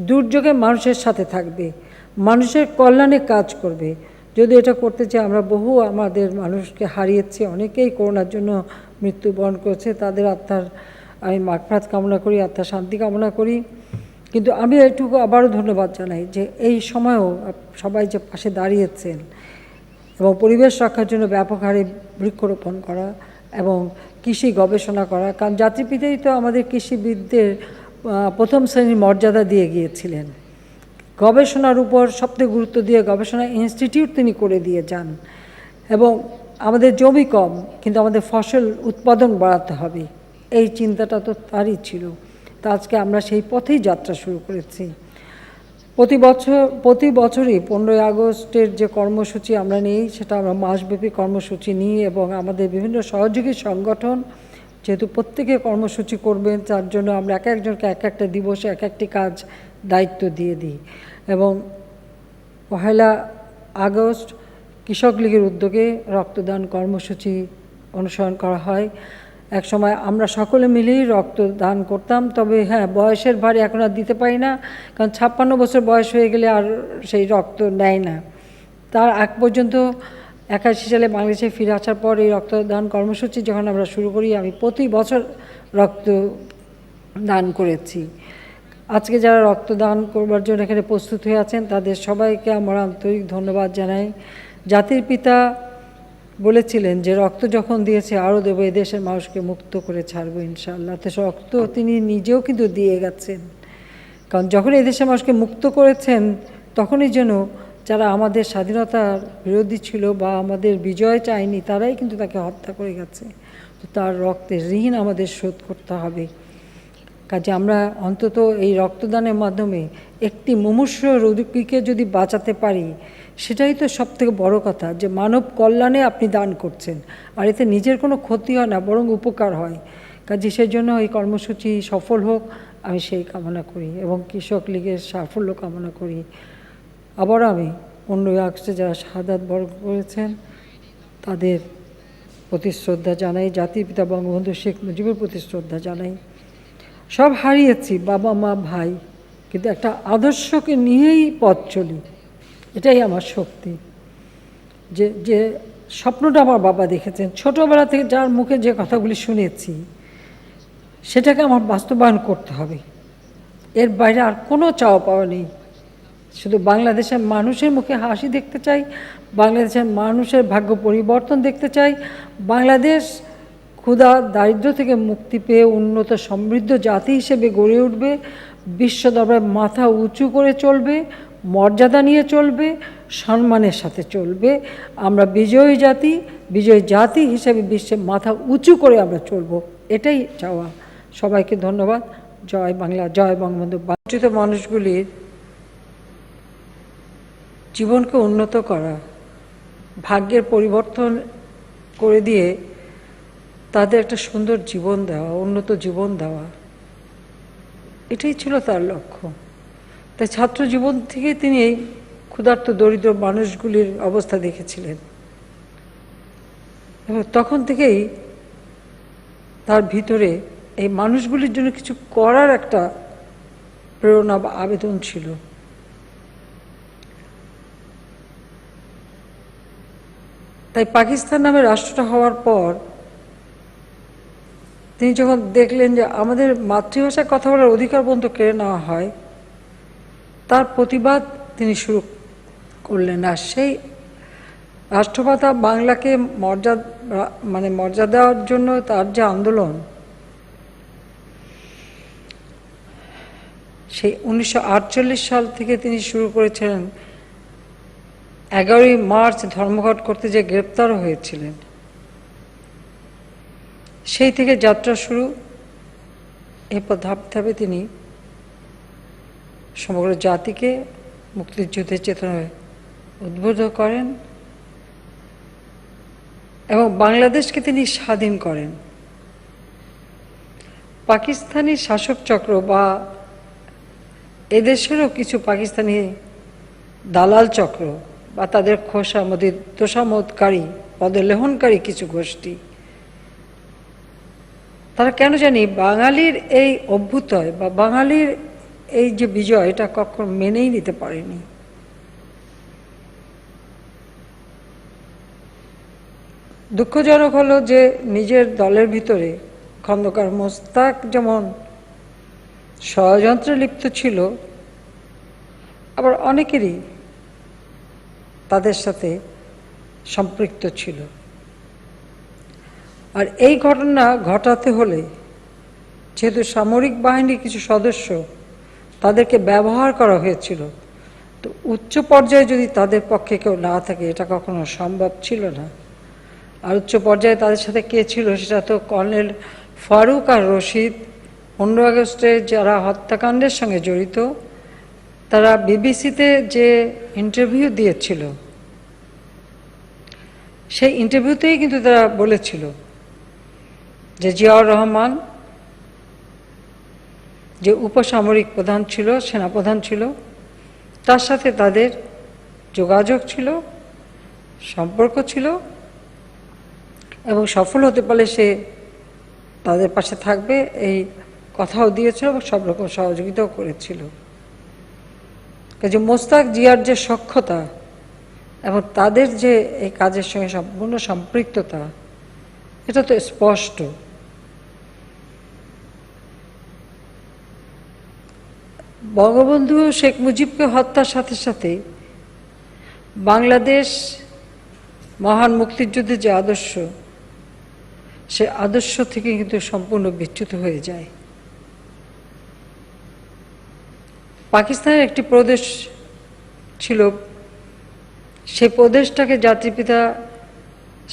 দুর্যোগে মানুষের সাথে থাকবে, মানুষের কল্যাণে কাজ করবে। যদি এটা করতে চাই, আমরা বহু আমাদের মানুষকে হারিয়েছি, অনেকেই করোনার জন্য মৃত্যুবরণ করেছে, তাদের আত্মার আমি মাগফিরাত কামনা করি, আত্মার শান্তি কামনা করি। কিন্তু আমি এটুকু আবারও ধন্যবাদ জানাই যে এই সময়েও সবাই যে পাশে দাঁড়িয়েছেন এবং পরিবেশ রক্ষার জন্য ব্যাপক হারে বৃক্ষরোপণ করা এবং কৃষি গবেষণা করা। কারণ জাতির পিতাই তো আমাদের কৃষিবিদদের প্রথম শ্রেণীর মর্যাদা দিয়ে গিয়েছিলেন। গবেষণার উপর সবথেকে গুরুত্ব দিয়ে গবেষণা ইনস্টিটিউট তিনি করে দিয়ে যান। এবং আমাদের জমি কম, কিন্তু আমাদের ফসল উৎপাদন বাড়াতে হবে, এই চিন্তাটা তো তারই ছিল। তা আজকে আমরা সেই পথেই যাত্রা শুরু করেছি। প্রতি বছরই 15ই আগস্টের যে কর্মসূচি আমরা নিই, সেটা আমরা মাসব্যাপী কর্মসূচি নিই এবং আমাদের বিভিন্ন সহযোগী সংগঠন যেহেতু প্রত্যেকে কর্মসূচি করবেন, তার জন্য আমরা এক একজনকে এক একটা দিবসে এক একটি কাজ দায়িত্ব দিয়ে দিই। এবং 1 আগস্ট কৃষক লীগের উদ্যোগে রক্তদান কর্মসূচি অনুসরণ করা হয়। এক সময় আমরা সকলে মিলেই রক্তদান করতাম, তবে হ্যাঁ, বয়সের ভারে এখন আর দিতে পারি না, কারণ 56 বছর বয়স হয়ে গেলে আর সেই রক্ত নেয় না। তার আগ পর্যন্ত 81 সালে বাংলাদেশে ফিরে আসার পর এই রক্তদান কর্মসূচি যখন আমরা শুরু করি, আমি প্রতি বছর রক্ত দান করেছি। আজকে যারা রক্তদান করবার জন্য এখানে প্রস্তুত হয়ে আছেন, তাদের সবাইকে আমরা আন্তরিক ধন্যবাদ জানাই। জাতির পিতা বলেছিলেন যে রক্ত যখন দিয়েছে আরও দেবো, এদেশের মানুষকে মুক্ত করে ছাড়বো ইনশাআল্লাহ। তো রক্ত তিনি নিজেও কিন্তু দিয়ে গেছেন, কারণ যখন এদেশের মানুষকে মুক্ত করেছেন, তখনই যেন যারা আমাদের স্বাধীনতার বিরোধী ছিল বা আমাদের বিজয় চায়নি, তারাই কিন্তু তাকে হত্যা করে গেছে। তো তার রক্তের ঋণ আমাদের শোধ করতে হবে। কাজে আমরা অন্তত এই রক্তদানের মাধ্যমে একটি মুমূর্ষু রোগীকে যদি বাঁচাতে পারি, সেটাই তো সবথেকে বড় কথা, যে মানব কল্যাণে আপনি দান করছেন, আর এতে নিজের কোনো ক্ষতি হয় না, বরং উপকার হয়। কাজে সেই জন্য এই কর্মসূচি সফল হোক, আমি সেই কামনা করি এবং কৃষক লীগের সাফল্য কামনা করি। আবার আমি 15ই আগস্টে যারা শাহাদাত বরণ করেছেন তাদের প্রতি শ্রদ্ধা জানাই, জাতির পিতা বঙ্গবন্ধু শেখ মুজিবের প্রতি শ্রদ্ধা জানাই। সব হারিয়েছি, বাবা মা ভাই, কিন্তু একটা আদর্শকে নিয়েই পথ চলি, এটাই আমার শক্তি। যে স্বপ্নটা আমার বাবা দেখেছেন, ছোটোবেলা থেকে যার মুখে যে কথাগুলি শুনেছি, সেটাকে আমার বাস্তবায়ন করতে হবে। এর বাইরে আর কোনো চাওয়া পাওয়া নেই। শুধু বাংলাদেশের মানুষের মুখে হাসি দেখতে চাই, বাংলাদেশের মানুষের ভাগ্য পরিবর্তন দেখতে চাই, বাংলাদেশ ক্ষুধা দারিদ্র থেকে মুক্তি পেয়ে উন্নত সমৃদ্ধ জাতি হিসেবে গড়ে উঠবে, বিশ্ব দরবারে মাথা উঁচু করে চলবে, মর্যাদা নিয়ে চলবে, সম্মানের সাথে চলবে। আমরা বিজয়ী জাতি হিসেবে বিশ্বে মাথা উঁচু করে আমরা চলব, এটাই চাওয়া। সবাইকে ধন্যবাদ। জয় বাংলা, জয় বঙ্গবন্ধু। বঞ্চিত মানুষগুলির জীবনকে উন্নত করা, ভাগ্যের পরিবর্তন করে দিয়ে তাদের একটা সুন্দর জীবন দেওয়া, উন্নত জীবন দেওয়া, এটাই ছিল তার লক্ষ্য। তাই ছাত্র জীবন থেকে তিনি এই ক্ষুধার্ত দরিদ্র মানুষগুলির অবস্থা দেখেছিলেন এবং তখন থেকেই তার ভিতরে এই মানুষগুলির জন্য কিছু করার একটা প্রেরণা বা আবেদন ছিল। তাই পাকিস্তান নামে রাষ্ট্রটা হওয়ার পর তিনি যখন দেখলেন যে আমাদের মাতৃভাষায় কথা বলার অধিকার পর্যন্ত কেড়ে নেওয়া হয়, তার প্রতিবাদ তিনি শুরু করলেন। আর সেই রাষ্ট্রভাষা বাংলাকে মর্যাদা দেওয়ার জন্য তার যে আন্দোলন, সেই 1948 সাল থেকে তিনি শুরু করেছিলেন। 11ই মার্চ ধর্মঘট করতে যে গ্রেপ্তার হয়েছিলেন, সেই থেকে যাত্রা শুরু। এরপর ধাপে ধাপে তিনি সমগ্র জাতিকে মুক্তিযুদ্ধের চেতনায় উদ্বুদ্ধ করেন এবং বাংলাদেশকে তিনি স্বাধীন করেন। পাকিস্তানি শাসক চক্র বা এদেশেরও কিছু পাকিস্তানি দালাল চক্র বা তাদের তোষামোদকারী পদলেহনকারী কিছু গোষ্ঠী, তারা কেন জানি বাঙালির এই অভ্যুদয় বা বাঙালির এই যে বিজয়, এটা কখনো মেনেই নিতে পারেনি। দুঃখজনক হলো যে নিজের দলের ভিতরে খন্দকার মোস্তাক যেমন ষড়যন্ত্রে লিপ্ত ছিল, আবার অনেকেরই তাদের সাথে সম্পৃক্ত ছিল। আর এই ঘটনা ঘটাতে হলে যেহেতু সামরিক বাহিনীর কিছু সদস্য তাদেরকে ব্যবহার করা হয়েছিল, তো উচ্চ পর্যায়ে যদি তাদের পক্ষে কেউ না থাকে এটা কখনো সম্ভব ছিল না। আর উচ্চ পর্যায়ে তাদের সাথে কে ছিল সেটা তো কর্নেল ফারুক আর রশিদ 15 আগস্টে যারা হত্যাকাণ্ডের সঙ্গে জড়িত, তারা বিবিসিতে যে ইন্টারভিউ দিয়েছিল সেই ইন্টারভিউতেই কিন্তু তারা বলেছিল যে জিয়াউর রহমান যে উপসামরিক প্রধান ছিল, সেনাপ্রধান ছিল, তার সাথে তাদের যোগাযোগ ছিল, সম্পর্ক ছিল এবং সফল হতে পারলে সে তাদের পাশে থাকবে এই কথাও দিয়েছিল এবং সব রকম সহযোগিতাও করেছিল। কাজে মোস্তাক জিয়ার যে সখ্যতা এবং তাদের যে এই কাজের সঙ্গে সম্পূর্ণ সম্পৃক্ততা, এটা তো স্পষ্ট। বঙ্গবন্ধু শেখ মুজিবকে হত্যার সাথে সাথে বাংলাদেশ মহান মুক্তিযুদ্ধের যে আদর্শ, সে আদর্শ থেকে কিন্তু সম্পূর্ণ বিচ্যুত হয়ে যায়। পাকিস্তানের একটি প্রদেশ ছিল, সেই প্রদেশটাকে জাতিপিতা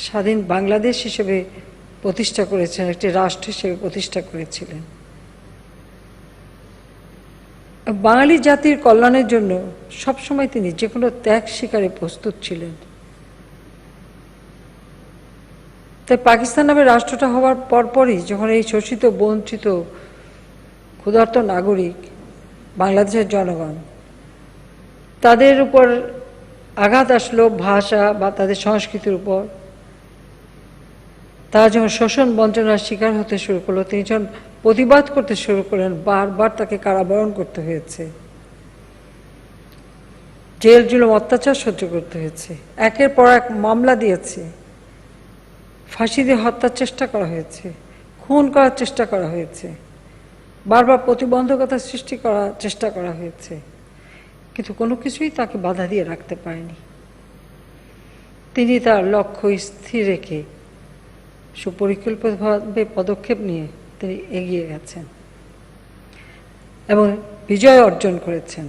স্বাধীন বাংলাদেশ হিসেবে প্রতিষ্ঠা করেছেন, একটি রাষ্ট্র হিসেবে প্রতিষ্ঠা করেছিলেন। বাঙালি জাতির কল্যাণের জন্য সবসময় তিনি যে কোনো ত্যাগ স্বীকারে প্রস্তুত ছিলেন। তাই পাকিস্তান নামের রাষ্ট্রটা হওয়ার পরপরই যখন এই শোষিত বঞ্চিত ক্ষুধার্ত নাগরিক বাংলাদেশের জনগণ, তাদের উপর আঘাত আসলো ভাষা বা তাদের সংস্কৃতির উপর, তারা যখন শোষণ বঞ্চনার শিকার হতে শুরু করলো, তিনি যখন প্রতিবাদ করতে শুরু করলেন, বারবার তাকে কারাবরণ করতে হয়েছে, জেল জুলুম অত্যাচার সহ্য করতে হয়েছে, একের পর এক মামলা দিয়েছে, ফাঁসি দিয়ে হত্যার চেষ্টা করা হয়েছে, খুন করার চেষ্টা করা হয়েছে, বারবার প্রতিবন্ধকতা সৃষ্টি করার চেষ্টা করা হয়েছে, কিন্তু কোনো কিছুই তাকে বাধা দিয়ে রাখতে পারেনি। তিনি তার লক্ষ্য স্থির রেখে সুপরিকল্পিতভাবে পদক্ষেপ নিয়ে তিনি এগিয়ে গেছেন এবং বিজয় অর্জন করেছেন।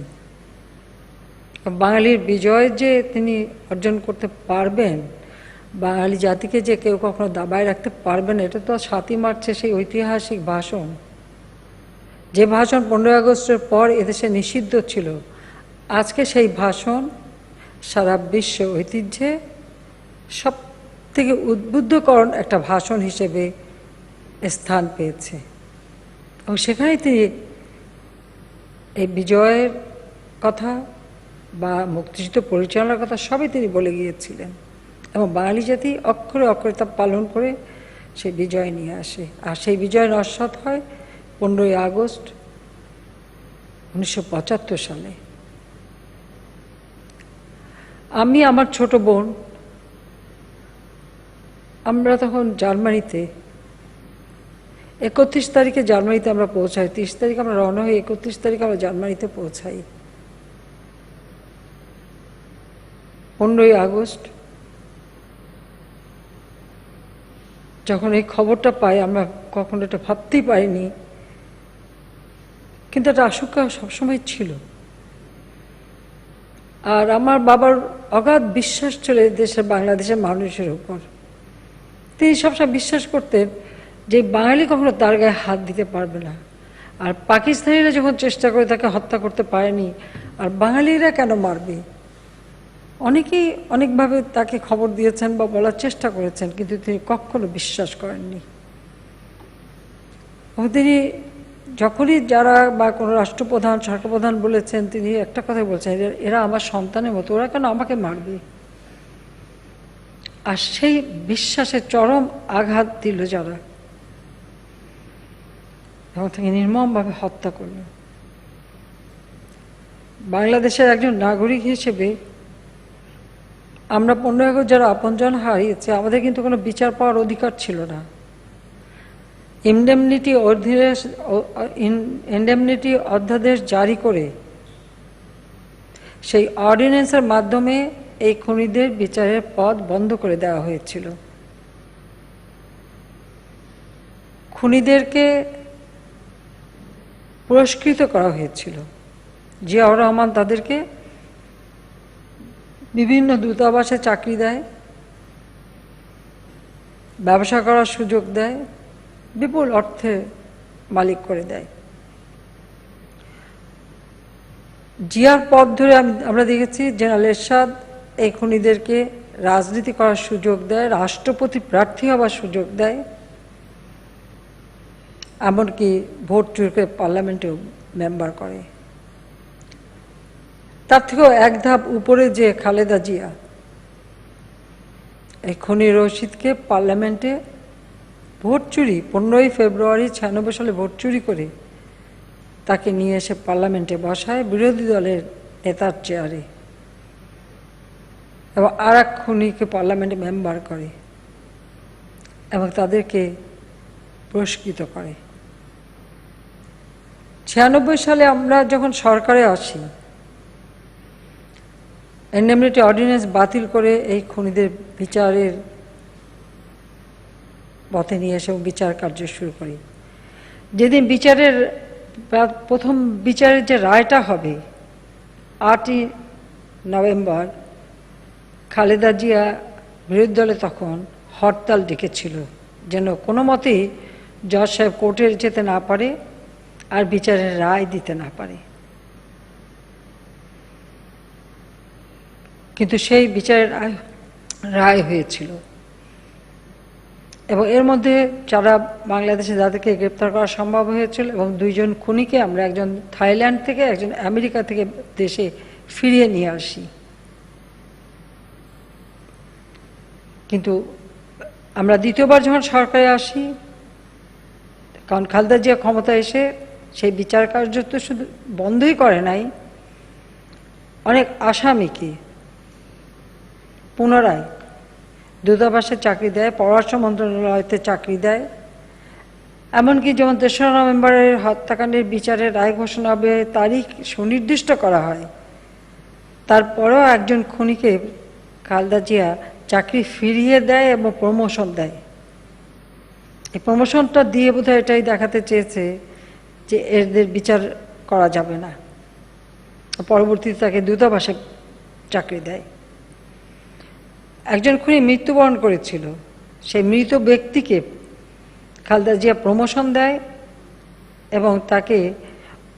বাঙালির বিজয় যে তিনি অর্জন করতে পারবেন, বাঙালি জাতিকে যে কেউ কখনো দাবায় রাখতে পারবেন, এটা তো 7ই মার্চে সেই ঐতিহাসিক ভাষণ, যে ভাষণ 15 আগস্টের পর এদেশে নিষিদ্ধ ছিল, আজকে সেই ভাষণ সারা বিশ্ব ঐতিহ্যে সব থেকে উদ্বুদ্ধকরণ একটা ভাষণ হিসেবে স্থান পেয়েছে। এবং সেখানে তিনি এই বিজয়ের কথা বা মুক্তিযুদ্ধ পরিচালনার কথা সবই তিনি বলে গিয়েছিলেন এবং বাঙালি জাতি অক্ষরে অক্ষরে তা পালন করে সেই বিজয় নিয়ে আসে। আর সেই বিজয় নস্যাৎ হয় 15ই আগস্ট 1975 সালে। আমি, আমার ছোট বোন, আমরা তখন জার্মানিতে 31 তারিখে জার্মানিতে আমরা পৌঁছাই, 30 তারিখ আমরা রওনা হই, 31 তারিখে আমরা জার্মানিতে পৌঁছাই। 15ই আগস্ট যখন এই খবরটা পাই, আমরা কখনো এটা ভাবতেই পারিনি, কিন্তু একটা আশঙ্কা সবসময় ছিল। আর আমার বাবার অগাধ বিশ্বাস ছিল দেশের বাংলাদেশের মানুষের উপর। তিনি সবসময় বিশ্বাস করতেন যে বাঙালি কখনো তার গায়ে হাত দিতে পারবে না, আর পাকিস্তানিরা যখন চেষ্টা করে তাকে হত্যা করতে পারেনি, আর বাঙালিরা কেন মারবে। অনেকেই অনেকভাবে তাকে খবর দিয়েছেন বা বলার চেষ্টা করেছেন, কিন্তু তিনি কখনো বিশ্বাস করেননি। এবং তিনি যখনই যারা বা কোনো রাষ্ট্রপ্রধান সরকারপ্রধান বলেছেন, তিনি একটা কথাই বলছেন, এরা আমার সন্তানের মতো, ওরা কেন আমাকে মারবে। আর সেই বিশ্বাসে চরম আঘাত দিল যারা, এবং তাকে নির্মমভাবে হত্যা করল। বাংলাদেশের একজন নাগরিক হিসেবে আমরা 15 আগস্ট যারা আপনজন হারিয়েছে, আমাদের কিন্তু কোনো বিচার পাওয়ার অধিকার ছিল না। ইনডেমনিটি অধ্যাদেশ জারি করে সেই অর্ডিন্যান্সের মাধ্যমে এই খুনিদের বিচারের পথ বন্ধ করে দেওয়া হয়েছিল। খুনিদেরকে পুরস্কৃত করা হয়েছিল। জিয়াউর রহমান তাদেরকে বিভিন্ন দূতাবাসে চাকরি দেয়, ব্যবসা করার সুযোগ দেয়, বিপুল অর্থের মালিক করে দেয়। জিয়ার পথ ধরে আমরা দেখেছি জেনারেল এরশাদ এই খুনিদেরকে রাজনীতি করার সুযোগ দেয়, রাষ্ট্রপতি প্রার্থী হবার সুযোগ দেয়, এমনকি ভোট চুরি করে পার্লামেন্টেও মেম্বার করে। তার থেকেও এক ধাপ উপরে যে খালেদা জিয়া এই খুনি রশিদকে পার্লামেন্টে ভোট চুরি, 15ই ফেব্রুয়ারি 96 সালে ভোট চুরি করে তাকে নিয়ে এসে পার্লামেন্টে বসায় বিরোধী দলের নেতার চেয়ারে, এবং আর এক খুনিকে পার্লামেন্টে মেম্বার করে এবং তাদেরকে পুরস্কৃত করে। 96 সালে আমরা যখন সরকারে আসি, ইনডেমনিটি অর্ডিন্যান্স বাতিল করে এই খুনিদের বিচারের পথে নিয়ে এসে বিচার কার্য শুরু করি। যেদিন বিচারের প্রথম বিচারের যে রায়টা হবে 8ই নভেম্বর, খালেদা জিয়া বিরোধী দলে তখন হরতাল ডেকেছিল যেন কোনো মতেই জজ সাহেব কোর্টে যেতে না পারে আর বিচারের রায় দিতে না পারে। কিন্তু সেই বিচারের রায় হয়েছিল, এবং এর মধ্যে যারা বাংলাদেশে যাদেরকে গ্রেপ্তার করা সম্ভব হয়েছিল, এবং 2 জন খুনিকে আমরা, একজন থাইল্যান্ড থেকে একজন আমেরিকা থেকে দেশে ফিরিয়ে নিয়ে আসি। কিন্তু আমরা দ্বিতীয়বার যখন সরকারে আসি, কারণ খালেদা জিয়া ক্ষমতায় এসে সেই বিচার কার্য তো শুধু বন্ধই করে নাই, অনেক আসামিকে পুনরায় দূতাবাসে চাকরি দেয়, পররাষ্ট্র মন্ত্রণালয়তে চাকরি দেয়, এমনকি যেমন 3রা নভেম্বরের হত্যাকাণ্ডের বিচারের রায় ঘোষণা হবে, তারিখ সুনির্দিষ্ট করা হয়, তারপরেও একজন খুনিকে খালেদা জিয়া চাকরি ফিরিয়ে দেয় এবং প্রমোশন দেয়। এই প্রমোশনটা দিয়ে বোধহয় এটাই দেখাতে চেয়েছে যে এদের বিচার করা যাবে না, পরবর্তীতে তাকে দূতাবাসে চাকরি দেয়। একজন খুনি মৃত্যুবরণ করেছিল, সেই মৃত ব্যক্তিকে খালেদা জিয়া প্রমোশন দেয় এবং তাকে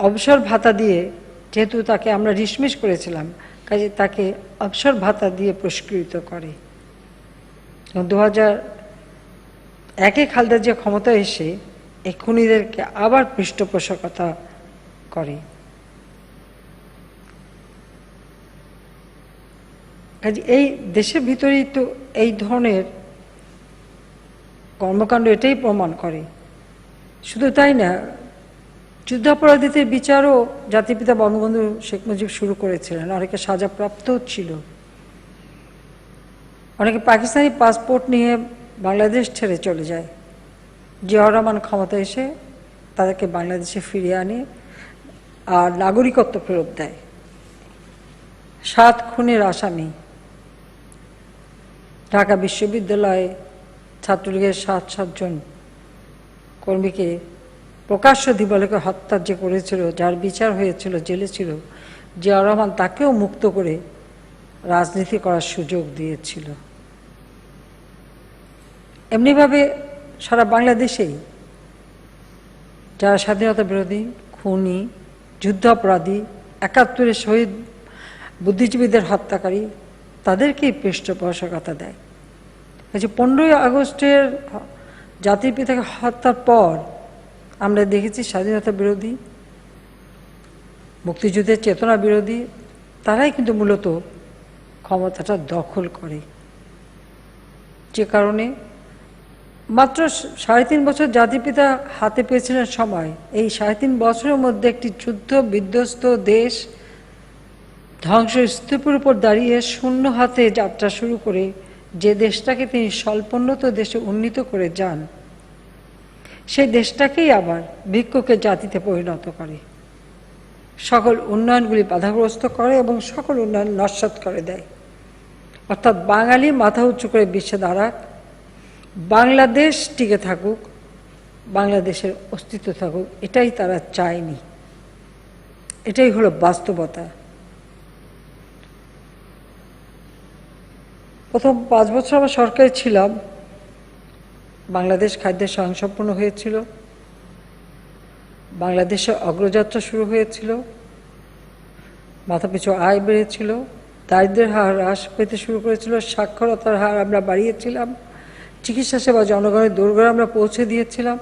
অবসর ভাতা দিয়ে, যেহেতু তাকে আমরা ডিসমিস করেছিলাম, কাজে তাকে অবসর ভাতা দিয়ে পুরস্কৃত করে। 2001-এ খালেদা জিয়া ক্ষমতা এসে এই খুনিদেরকে আবার পৃষ্ঠপোষকতা করে। কাজে এই দেশের ভিতরেই তো এই ধরনের কর্মকাণ্ড এটাই প্রমাণ করে। শুধু তাই না, যুদ্ধাপরাধীদের বিচারও জাতিপিতা বঙ্গবন্ধু শেখ মুজিব শুরু করেছিলেন, অনেকে সাজাপ্রাপ্তও ছিল, অনেকে পাকিস্তানি পাসপোর্ট নিয়ে বাংলাদেশ ছেড়ে চলে যায়। জিয়াউর রহমান ক্ষমতা এসে তাদেরকে বাংলাদেশে ফিরিয়ে আনে আর নাগরিকত্ব ফেরত দেয়। 7 খুনের আসামি ঢাকা বিশ্ববিদ্যালয়ে ছাত্রলীগের 7 জন কর্মীকে প্রকাশ্য দিবালোকে হত্যা যে করেছিল, যার বিচার হয়েছিল, জেলে ছিল, জিয়াউর রহমান তাকেও মুক্ত করে রাজনীতি করার সুযোগ দিয়েছিল। এমনিভাবে সারা বাংলাদেশেই যারা স্বাধীনতা বিরোধী, খুনি, যুদ্ধাপরাধী, 71-এর শহীদ বুদ্ধিজীবীদের হত্যাকারী, তাদেরকেই পৃষ্ঠপোষকতা দেয়। 15ই আগস্টের জাতির পিতাকে হত্যার পর আমরা দেখেছি স্বাধীনতা বিরোধী, মুক্তিযুদ্ধের চেতনা বিরোধী তারাই কিন্তু মূলত ক্ষমতাটা দখল করে, যে কারণে মাত্র 3.5 বছর জাতিপিতা হাতে পেয়েছিলেন সময়। এই 3.5 বছরের মধ্যে একটি যুদ্ধ বিধ্বস্ত দেশ ধ্বংসস্তূপের উপর দাঁড়িয়ে শূন্য হাতে যাত্রা শুরু করে যে দেশটাকে তিনি স্বল্পোন্নত দেশে উন্নীত করে যান, সেই দেশটাকেই আবার ভিক্ষুকের জাতিতে পরিণত করে, সকল উন্নয়নগুলি বাধাগ্রস্ত করে এবং সকল উন্নয়ন নস্যাৎ করে দেয়। অর্থাৎ বাঙালি মাথা উঁচু করে বিশ্বে দাঁড়াক, বাংলাদেশ টিকে থাকুক, বাংলাদেশের অস্তিত্ব থাকুক, এটাই তারা চায়নি। এটাই হলো বাস্তবতা। প্রথম 5 বছর আমরা সরকারে ছিলাম, বাংলাদেশ খাদ্যের স্বয়ংসম্পূর্ণ হয়েছিল, বাংলাদেশের অগ্রযাত্রা শুরু হয়েছিল, মাথাপিছু আয় বেড়েছিল, দারিদ্র্যের হার হ্রাস পেতে শুরু করেছিল, সাক্ষরতার হার আমরা বাড়িয়েছিলাম, চিকিৎসা সেবা জনগণের দুর্গরে আমরা পৌঁছে দিয়েছিলাম,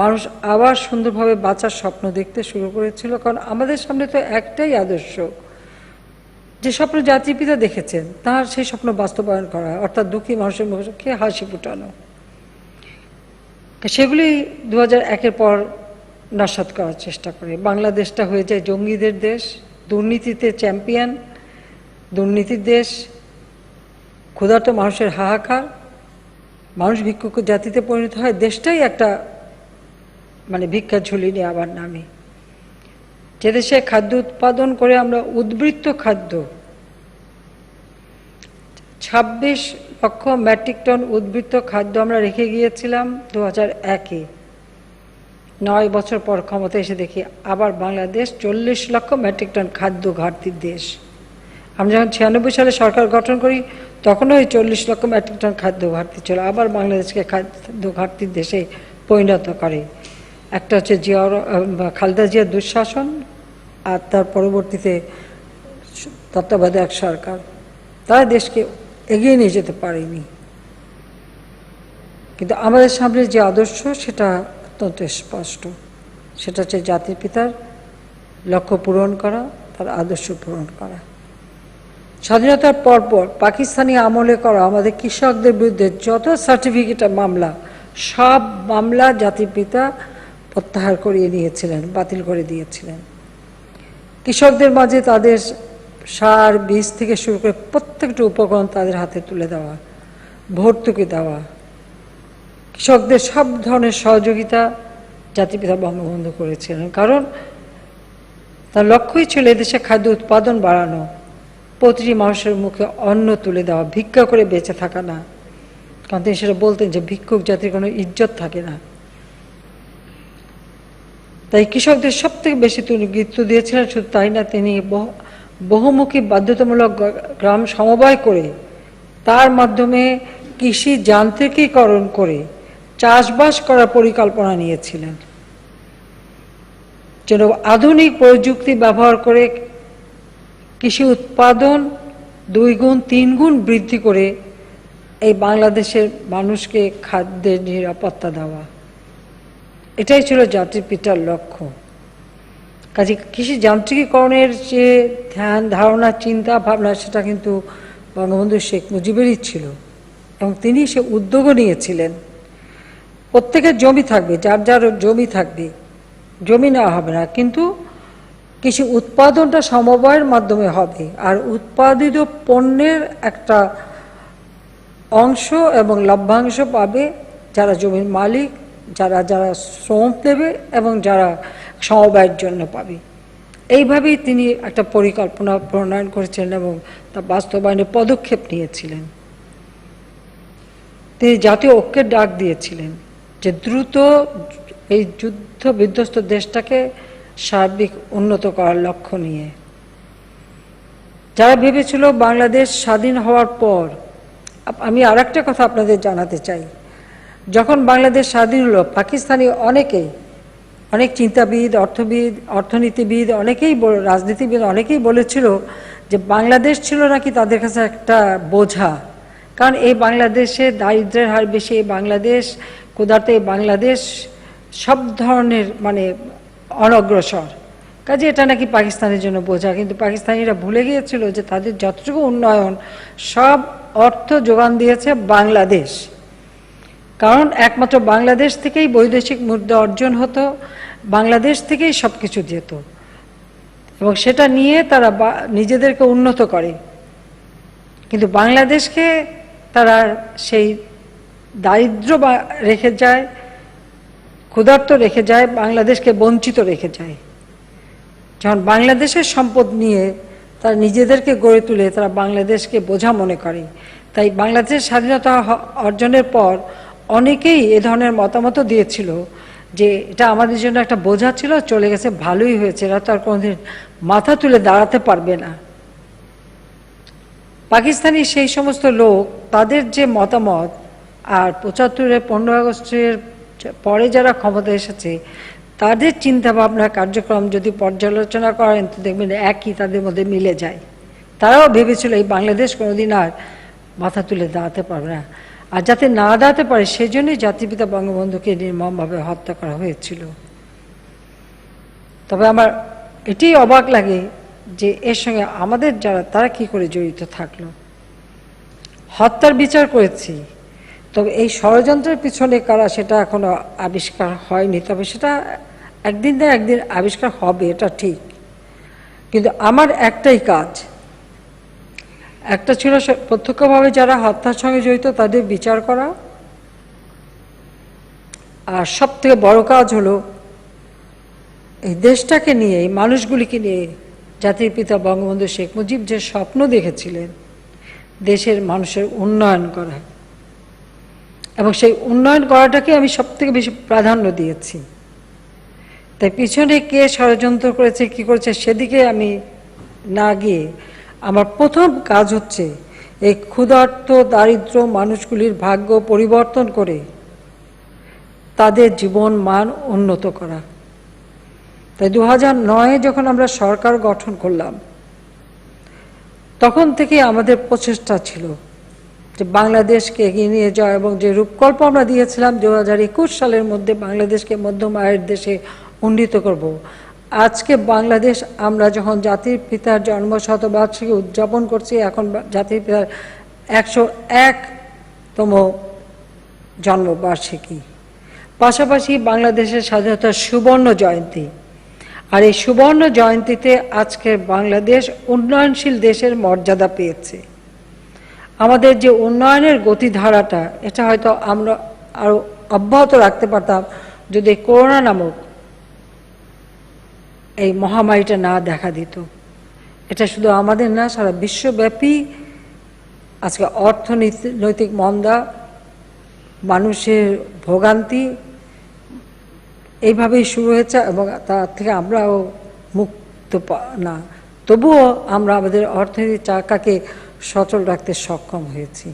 মানুষ আবার সুন্দরভাবে বাঁচার স্বপ্ন দেখতে শুরু করেছিল। কারণ আমাদের সামনে তো একটাই আদর্শ, যে স্বপ্ন জাতির পিতা দেখেছেন তার সেই স্বপ্ন বাস্তবায়ন করা, অর্থাৎ দুঃখী মানুষের মুখে হাসি ফুটানো। সেগুলি 2001-এর পর নস্যাৎ করার চেষ্টা করে। বাংলাদেশটা হয়ে যায় জঙ্গিদের দেশ, দুর্নীতিতে চ্যাম্পিয়ন, দুর্নীতির দেশ, ক্ষুধার্ত মানুষের হাহাকার, মানুষ ভিক্ষুক জাতিতে পরিণত হয়, দেশটাই একটা ভিক্ষার ঝুলি নিয়ে আবার নামে। যে দেশে খাদ্য উৎপাদন করে আমরা উদ্বৃত্ত খাদ্য 26 লক্ষ মেট্রিক টন উদ্বৃত্ত খাদ্য আমরা রেখে গিয়েছিলাম 2001-এ। 9 বছর পর ক্ষমতা এসে দেখি আবার বাংলাদেশ 40 লক্ষ মেট্রিক টন খাদ্য ঘাটতির দেশ। আমরা যখন 96 সালে সরকার গঠন করি তখনও ওই 40 লক্ষ মেট্রিক টন খাদ্য ঘাটতি ছিল, আবার বাংলাদেশকে খাদ্য ঘাটতির দেশে পরিণত করে। একটা হচ্ছে খালেদা জিয়ার দুঃশাসন, আর তার পরবর্তীতে তত্ত্বাবধায়ক সরকার, তারা দেশকে এগিয়ে নিয়ে যেতে পারেনি। কিন্তু আমাদের সামনে যে আদর্শ সেটা অত্যন্ত স্পষ্ট, সেটা হচ্ছে জাতির পিতার লক্ষ্য পূরণ করা, তার আদর্শ পূরণ করা। স্বাধীনতার পরপর পাকিস্তানি আমলে করা আমাদের কৃষকদের বিরুদ্ধে যত সার্টিফিকেট মামলা, সব মামলা জাতির পিতা প্রত্যাহার করিয়ে নিয়েছিলেন, বাতিল করে দিয়েছিলেন। কৃষকদের মাঝে তাদের সার, বীজ থেকে শুরু করে প্রত্যেকটা উপকরণ তাদের হাতে তুলে দেওয়া, ভর্তুকি দেওয়া, কৃষকদের সব ধরনের সহযোগিতা জাতিপিতা বঙ্গবন্ধু করেছিলেন। কারণ তার লক্ষ্যই ছিল এদেশে খাদ্য উৎপাদন বাড়ানো, প্রতিটি মানুষের মুখে অন্ন তুলে দেওয়া, ভিক্ষা করে বেঁচে থাকা না। কারণ তিনি সেটা বলতেন যে ভিক্ষুক জাতির কোনো ইজ্জত থাকে না। তাই কৃষকদের সব থেকে বেশি তিনি গুরুত্ব দিয়েছিলেন। শুধু তাই না, তিনি বহুমুখী বাধ্যতামূলক গ্রাম সমবায় করে তার মাধ্যমে কৃষি যান্ত্রিকীকরণ করে চাষবাস করার পরিকল্পনা নিয়েছিলেন, যেন আধুনিক প্রযুক্তি ব্যবহার করে কৃষি উৎপাদন 2 গুণ 3 গুণ বৃদ্ধি করে এই বাংলাদেশের মানুষকে খাদ্যের নিরাপত্তা দেওয়া। এটাই ছিল জাতির পিতার লক্ষ্য। কাজে কৃষি যান্ত্রিকীকরণের যে ধ্যান ধারণা, চিন্তা ভাবনা, সেটা কিন্তু বঙ্গবন্ধু শেখ মুজিবেরই ছিল এবং তিনি সে উদ্যোগও নিয়েছিলেন। প্রত্যেকের জমি থাকবে, যার যার জমি থাকবে, জমি নেওয়া হবে না, কিন্তু কৃষি উৎপাদনটা সমবায়ের মাধ্যমে হবে, আর উৎপাদিত পণ্যের একটা অংশ এবং লভ্যাংশ পাবে যারা জমির মালিক, যারা যারা শ্রম দেবে এবং যারা সমবায়ের জন্য পাবে। এইভাবেই তিনি একটা পরিকল্পনা প্রণয়ন করেছিলেন এবং তা বাস্তবায়নে পদক্ষেপ নিয়েছিলেন। তিনি জাতীয় ঐক্যের ডাক দিয়েছিলেন যে দ্রুত এই যুদ্ধ বিধ্বস্ত দেশটাকে সার্বিক উন্নত করার লক্ষ্য নিয়ে। যারা ভেবেছিল বাংলাদেশ স্বাধীন হওয়ার পর, আমি আর একটা কথা আপনাদের জানাতে চাই, যখন বাংলাদেশ স্বাধীন হলো পাকিস্তানি অনেক চিন্তাবিদ, অর্থনীতিবিদ, রাজনীতিবিদ অনেকেই বলেছিল যে বাংলাদেশ ছিল নাকি তাদের কাছে একটা বোঝা। কারণ এই বাংলাদেশে দারিদ্র্যের হার বেশি, এই বাংলাদেশ ক্ষুধার্ত, এই বাংলাদেশ সব ধরনের মানে অনগ্রসর। কাজে এটা নাকি পাকিস্তানের জন্য বোঝা, কিন্তু পাকিস্তানিরা ভুলে গিয়েছিল যে তাদের যতটুকু উন্নয়ন সব অর্থ যোগান দিয়েছে বাংলাদেশ। কারণ একমাত্র বাংলাদেশ থেকেই বৈদেশিক মুদ্রা অর্জন হতো, বাংলাদেশ থেকেই সব কিছু যেত, এবং সেটা নিয়ে তারা নিজেদেরকে উন্নত করে। কিন্তু বাংলাদেশকে তারা সেই দারিদ্র রেখে যায়, ক্ষুধার্ত রেখে যায়, বাংলাদেশকে বঞ্চিত রেখে যায়। যখন বাংলাদেশের সম্পদ নিয়ে তারা নিজেদেরকে গড়ে তুলে, তারা বাংলাদেশকে বোঝা মনে করে। তাই বাংলাদেশের স্বাধীনতা অর্জনের পর অনেকেই এ ধরনের মতামত দিয়েছিল যে এটা আমাদের জন্য একটা বোঝা ছিল, চলে গেছে, ভালোই হয়েছে, এরা তো আর কোনোদিন মাথা তুলে দাঁড়াতে পারবে না। পাকিস্তানি সেই সমস্ত লোক, তাদের যে মতামত, আর ৭৫-এর ১৫ আগস্টের পরে যারা ক্ষমতা এসেছে তাদের চিন্তাভাবনা কার্যক্রম যদি পর্যালোচনা করেন তো দেখবেন একই, তাদের মধ্যে মিলে যায়। তারাও ভেবেছিল এই বাংলাদেশ কোনোদিন আর মাথা তুলে দাঁড়াতে পারবে না, আর যাতে না দাঁড়াতে পারে সেজন্যই জাতিপিতা বঙ্গবন্ধুকে নির্মমভাবে হত্যা করা হয়েছিল। তবে আমার এটাই অবাক লাগে যে এর সঙ্গে আমাদের যারা, তারা কি করে জড়িত থাকলো। হত্যার বিচার করেছি, তবে এই ষড়যন্ত্রের পিছনে কারা সেটা এখনো আবিষ্কার হয়নি। তবে সেটা একদিন না একদিন আবিষ্কার হবে, এটা ঠিক। কিন্তু আমার একটাই কাজ, একটা ছিল প্রত্যক্ষভাবে যারা হত্যার সঙ্গে জড়িত তাদের বিচার করা, আর সব থেকে বড় কাজ হলো এই দেশটাকে নিয়ে, এই মানুষগুলিকে নিয়ে জাতির পিতা বঙ্গবন্ধু শেখ মুজিব যে স্বপ্ন দেখেছিলেন দেশের মানুষের উন্নয়ন করা, এবং সেই উন্নয়ন করাটাকে আমি সব থেকে বেশি প্রাধান্য দিয়েছি। তাই পিছনে কে ষড়যন্ত্র করেছে, কি করেছে, সেদিকে আমি না গিয়ে আমার প্রথম কাজ হচ্ছে এই ক্ষুধার্ত দারিদ্র মানুষগুলির ভাগ্য পরিবর্তন করে তাদের জীবন মান উন্নত করা। তাই ২০০৯ যখন আমরা সরকার গঠন করলাম, তখন থেকে আমাদের প্রচেষ্টা ছিল যে বাংলাদেশকে এগিয়ে নিয়ে যাওয়া, এবং যে রূপকল্প আমরা দিয়েছিলাম ২০২১ সালের মধ্যে বাংলাদেশকে মধ্যম আয়ের দেশে উন্নীত করব। আজকে বাংলাদেশ, আমরা যখন জাতির পিতার জন্মশতবার্ষিকী উদযাপন করছি, এখন জাতির পিতার ১০১তম জন্মবার্ষিকী, পাশাপাশি বাংলাদেশের স্বাধীনতার সুবর্ণ জয়ন্তী। আর এই সুবর্ণ জয়ন্তীতে আজকে বাংলাদেশ উন্নয়নশীল দেশের মর্যাদা পেয়েছে। আমাদের যে উন্নয়নের গতিধারাটা, এটা হয়তো আমরা আরো অব্যাহত রাখতে পারতাম যদি করোনা নামক এই মহামারীটা না দেখা দিত। এটা শুধু আমাদের না, সারা বিশ্বব্যাপী আজকে অর্থনৈতিক মন্দা, মানুষের ভোগান্তি এইভাবেই শুরু হয়েছে, এবং তার থেকে আমরাও মুক্ত না। তবুও আমরা আমাদের অর্থনৈতিক চাকাকে সচল রাখতে সক্ষম হয়েছি।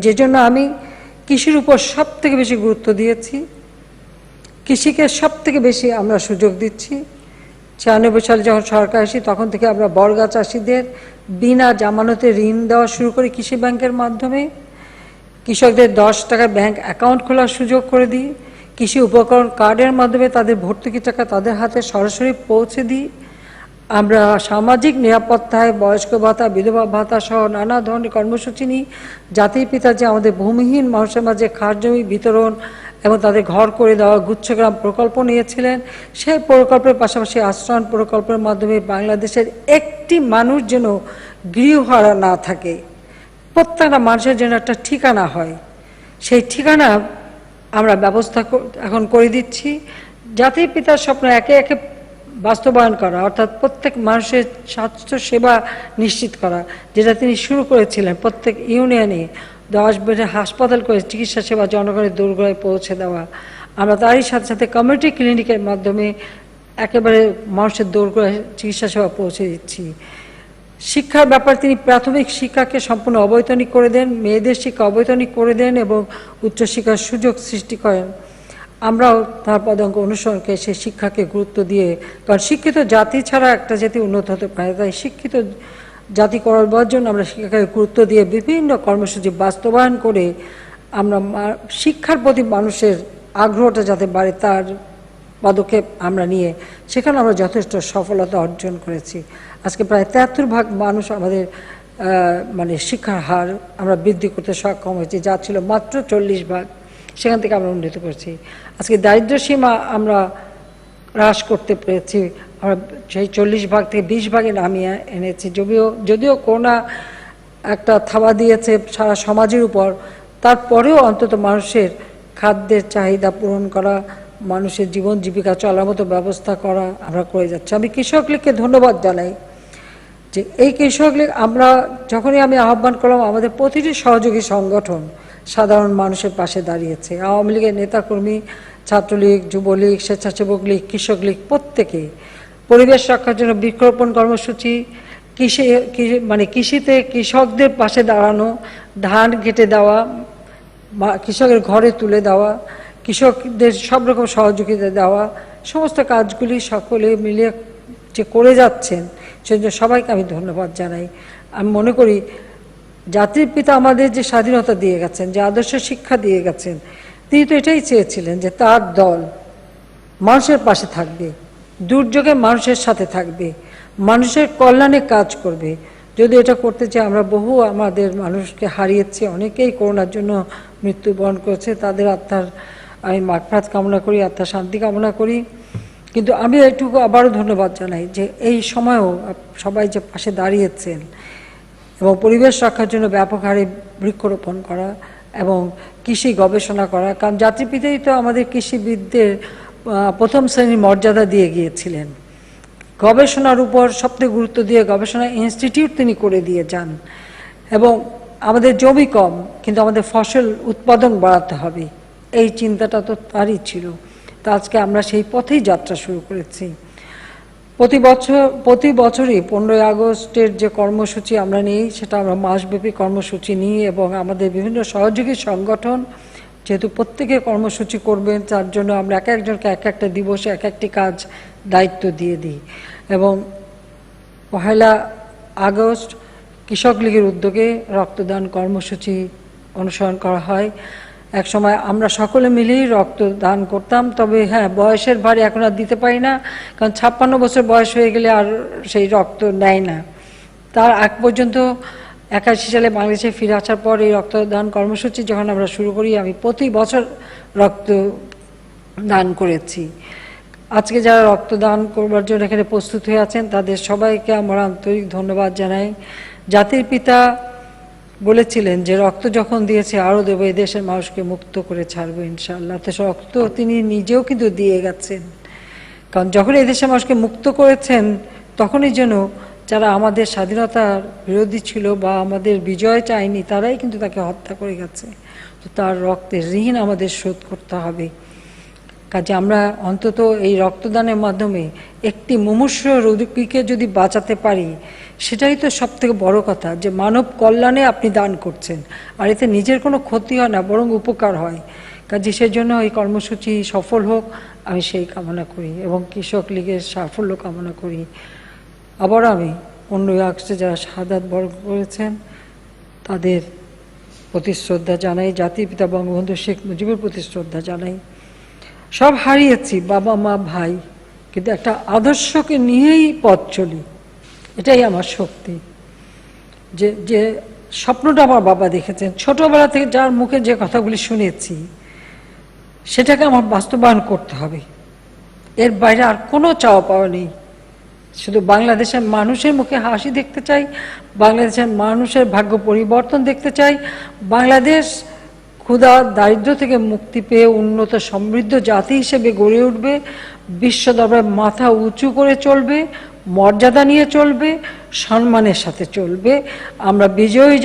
যে জন্য আমি কৃষির উপর সব থেকে বেশি গুরুত্ব দিয়েছি, কৃষিকে সব থেকে বেশি আমরা সুযোগ দিচ্ছি। ৯৬ সালে যখন সরকার আসি তখন থেকে আমরা বর্গা চাষিদের বিনা জামানতে ঋণ দেওয়া শুরু করি কৃষি ব্যাংকের মাধ্যমে। কৃষকদের ১০ টাকা ব্যাংক অ্যাকাউন্ট খোলার সুযোগ করে দিই। কৃষি উপকরণ কার্ডের মাধ্যমে তাদের ভর্তুকি টাকা তাদের হাতে সরাসরি পৌঁছে দিই। আমরা সামাজিক নিরাপত্তায় বয়স্ক ভাতা, বিধবা ভাতা সহ নানা ধরনের কর্মসূচি নিই। জাতির পিতা যে আমাদের ভূমিহীন মানুষের মাঝে খাস জমি বিতরণ এবং তাদের ঘর করে দেওয়া গুচ্ছগ্রাম প্রকল্প নিয়েছিলেন, সেই প্রকল্পের পাশাপাশি আশ্রয়ণ প্রকল্পের মাধ্যমে বাংলাদেশের একটি মানুষ যেন গৃহহারা না থাকে, প্রত্যেকটা মানুষের জন্য একটা ঠিকানা হয়, সেই ঠিকানা আমরা ব্যবস্থা এখন করে দিচ্ছি। জাতির পিতার স্বপ্ন একে একে বাস্তবায়ন করা, অর্থাৎ প্রত্যেক মানুষের স্বাস্থ্য সেবা নিশ্চিত করা, যেটা তিনি শুরু করেছিলেন। প্রত্যেক ইউনিয়নে 10 বেডের হাসপাতাল করে চিকিৎসা সেবা জনগণের দোরগোড়ায় পৌঁছে দেওয়া। আমরা তারই সাথে সাথে কমিউনিটি ক্লিনিকের মাধ্যমে একেবারে মানুষের দোরগোড়ায় চিকিৎসা সেবা পৌঁছে দিচ্ছি। শিক্ষার ব্যাপারে তিনি প্রাথমিক শিক্ষাকে সম্পূর্ণ অবৈতনিক করে দেন, মেয়েদের শিক্ষা অবৈতনিক করে দেন এবং উচ্চশিক্ষার সুযোগ সৃষ্টি করেন। আমরাও তার পদাঙ্ক অনুসরণকে সেই শিক্ষাকে গুরুত্ব দিয়ে, কারণ শিক্ষিত জাতি ছাড়া একটা জাতি উন্নত হতে পারে, তাই শিক্ষিত জাতি করবার জন্য আমরা শিক্ষাকে গুরুত্ব দিয়ে বিভিন্ন কর্মসূচি বাস্তবায়ন করে আমরা শিক্ষার প্রতি মানুষের আগ্রহটা যাতে বাড়ে তার পদক্ষেপ আমরা নিয়ে সেখানে আমরা যথেষ্ট সফলতা অর্জন করেছি। আজকে প্রায় 73% মানুষ আমাদের মানে শিক্ষার হার আমরা বৃদ্ধি করতে সক্ষম হয়েছি, যা ছিল মাত্র 40%, সেখান থেকে আমরা উন্নত করছি। আজকে দারিদ্র্য সীমা আমরা হ্রাস করতে পেরেছি, আমরা সেই 40% থেকে 20% নামিয়ে এনেছি। যদিও করোনা একটা থাবা দিয়েছে সারা সমাজের উপর, তারপরেও অন্তত মানুষের খাদ্যের চাহিদা পূরণ করা, মানুষের জীবন জীবিকা চলার মতো ব্যবস্থা করা আমরা করে যাচ্ছি। আমি কৃষক লীগকে ধন্যবাদ জানাই যে এই কৃষক লীগ আমরা যখনই আমি আহ্বান করলাম, আমাদের প্রতিটি সহযোগী সংগঠন সাধারণ মানুষের পাশে দাঁড়িয়েছে। আওয়ামী লীগের নেতাকর্মী, ছাত্রলীগ, যুবলীগ, স্বেচ্ছাসেবক লীগ, কৃষক লীগ প্রত্যেকে পরিবেশ রক্ষার জন্য বৃক্ষরোপণ কর্মসূচি, কৃষিতে কৃষকদের পাশে দাঁড়ানো, ধান কেটে দেওয়া, কৃষকের ঘরে তুলে দেওয়া, কৃষকদের সব রকম সহযোগিতা দেওয়া, সমস্ত কাজগুলি সকলে মিলিয়ে যে করে যাচ্ছেন সেজন্য সবাইকে আমি ধন্যবাদ জানাই। আমি মনে করি জাতির পিতা আমাদের যে স্বাধীনতা দিয়ে গেছেন, যে আদর্শ শিক্ষা দিয়ে গেছেন, তিনি তো এটাই চেয়েছিলেন যে তার দল মানুষের পাশে থাকবে, দুর্যোগে মানুষের সাথে থাকবে, মানুষের কল্যাণে কাজ করবে। যদি এটা করতে চাই, আমরা বহু আমাদের মানুষকে হারিয়েছি, অনেকেই করোনার জন্য মৃত্যুবরণ করেছে, তাদের আত্মার আমি মাগফিরাত কামনা করি, আত্মার শান্তি কামনা করি। কিন্তু আমি এইটুকু আবারও ধন্যবাদ জানাই যে এই সময়ও সবাই যে পাশে দাঁড়িয়েছেন এবং পরিবেশ রক্ষার জন্য ব্যাপক হারে বৃক্ষরোপণ করা এবং কৃষি গবেষণা করা। কারণ জাতির পিতাই তো আমাদের কৃষিবিদদের প্রথম শ্রেণীর মর্যাদা দিয়ে গিয়েছিলেন। গবেষণার উপর সবথেকে গুরুত্ব দিয়ে গবেষণা ইনস্টিটিউট তিনি করে দিয়ে যান। এবং আমাদের জমি কম, কিন্তু আমাদের ফসল উৎপাদন বাড়াতে হবে, এই চিন্তাটা তো তারই ছিল। তা আজকে আমরা সেই পথেই যাত্রা শুরু করেছি। প্রতি বছরই 15ই আগস্টের যে কর্মসূচি আমরা নিই, সেটা আমরা মাসব্যাপী কর্মসূচি নিই এবং আমাদের বিভিন্ন সহযোগী সংগঠন যেহেতু প্রত্যেকে কর্মসূচি করবেন, তার জন্য আমরা এক একজনকে এক একটা দিবসে এক একটি কাজ দায়িত্ব দিয়ে দিই। এবং 1 আগস্ট কৃষক লীগের উদ্যোগে রক্তদান কর্মসূচি অনুসরণ করা হয়। এক সময় আমরা সকলে মিলেই রক্তদান করতাম, তবে হ্যাঁ, বয়সের ভারে এখন আর দিতে পারি না, কারণ 56 বছর বয়স হয়ে গেলে আর সেই রক্ত নেয় না। তার আগ পর্যন্ত 81 সালে বাংলাদেশে ফিরে আসার পর এই রক্তদান কর্মসূচি যখন আমরা শুরু করি, আমি প্রতি বছর রক্ত দান করেছি। আজকে যারা রক্তদান করবার জন্য এখানে প্রস্তুত হয়ে আছেন, তাদের সবাইকে আমরা আন্তরিক ধন্যবাদ জানাই। জাতির পিতা বলেছিলেন যে রক্ত যখন দিয়েছে আরও দেবো, এই দেশের মানুষকে মুক্ত করে ছাড়বো ইনশাআল্লাহ। তো রক্ত তিনি নিজেও কিন্তু দিয়ে গেছেন, কারণ যখন এই দেশের মানুষকে মুক্ত করেছেন, তখনই যেন যারা আমাদের স্বাধীনতার বিরোধী ছিল বা আমাদের বিজয় চায়নি, তারাই কিন্তু তাকে হত্যা করে গেছে। তো তার রক্তের ঋণ আমাদের শোধ করতে হবে। কাজে আমরা অন্তত এই রক্তদানের মাধ্যমে একটি মুমূর্ষু রোগীকে যদি বাঁচাতে পারি, সেটাই তো সবথেকে বড় কথা, যে মানব কল্যাণে আপনি দান করছেন, আর এতে নিজের কোনো ক্ষতি হয় না, বরং উপকার হয়। কাজে সেজন্য এই কর্মসূচি সফল হোক, আমি সেই কামনা করি এবং কৃষক লীগের সাফল্য কামনা করি। আবার আমি 15ই আগস্টে যারা শাহাদাত বরণ করেছেন তাদের প্রতি শ্রদ্ধা জানাই, জাতির পিতা বঙ্গবন্ধু শেখ মুজিবের প্রতি শ্রদ্ধা জানাই। সব হারিয়েছি, বাবা মা ভাই, কিন্তু একটা আদর্শকে নিয়েই পথ চলি, এটাই আমার শক্তি। যে স্বপ্নটা আমার বাবা দেখেছেন, ছোটবেলা থেকে যার মুখে যে কথাগুলি শুনেছি, সেটাকে আমার বাস্তবায়ন করতে হবে। এর বাইরে আর কোনো চাওয়া পাওয়া নেই। শুধু বাংলাদেশের মানুষের মুখে হাসি দেখতে চাই, বাংলাদেশের মানুষের ভাগ্য পরিবর্তন দেখতে চাই, বাংলাদেশ ক্ষুধা দারিদ্র্য থেকে মুক্তি পেয়ে উন্নত সমৃদ্ধ জাতি হিসেবে গড়ে উঠবে, বিশ্ব দরবারে মাথা উঁচু করে চলবে, মর্যাদা নিয়ে চলবে, সম্মানের সাথে চলবে। আমরা বিজয়ী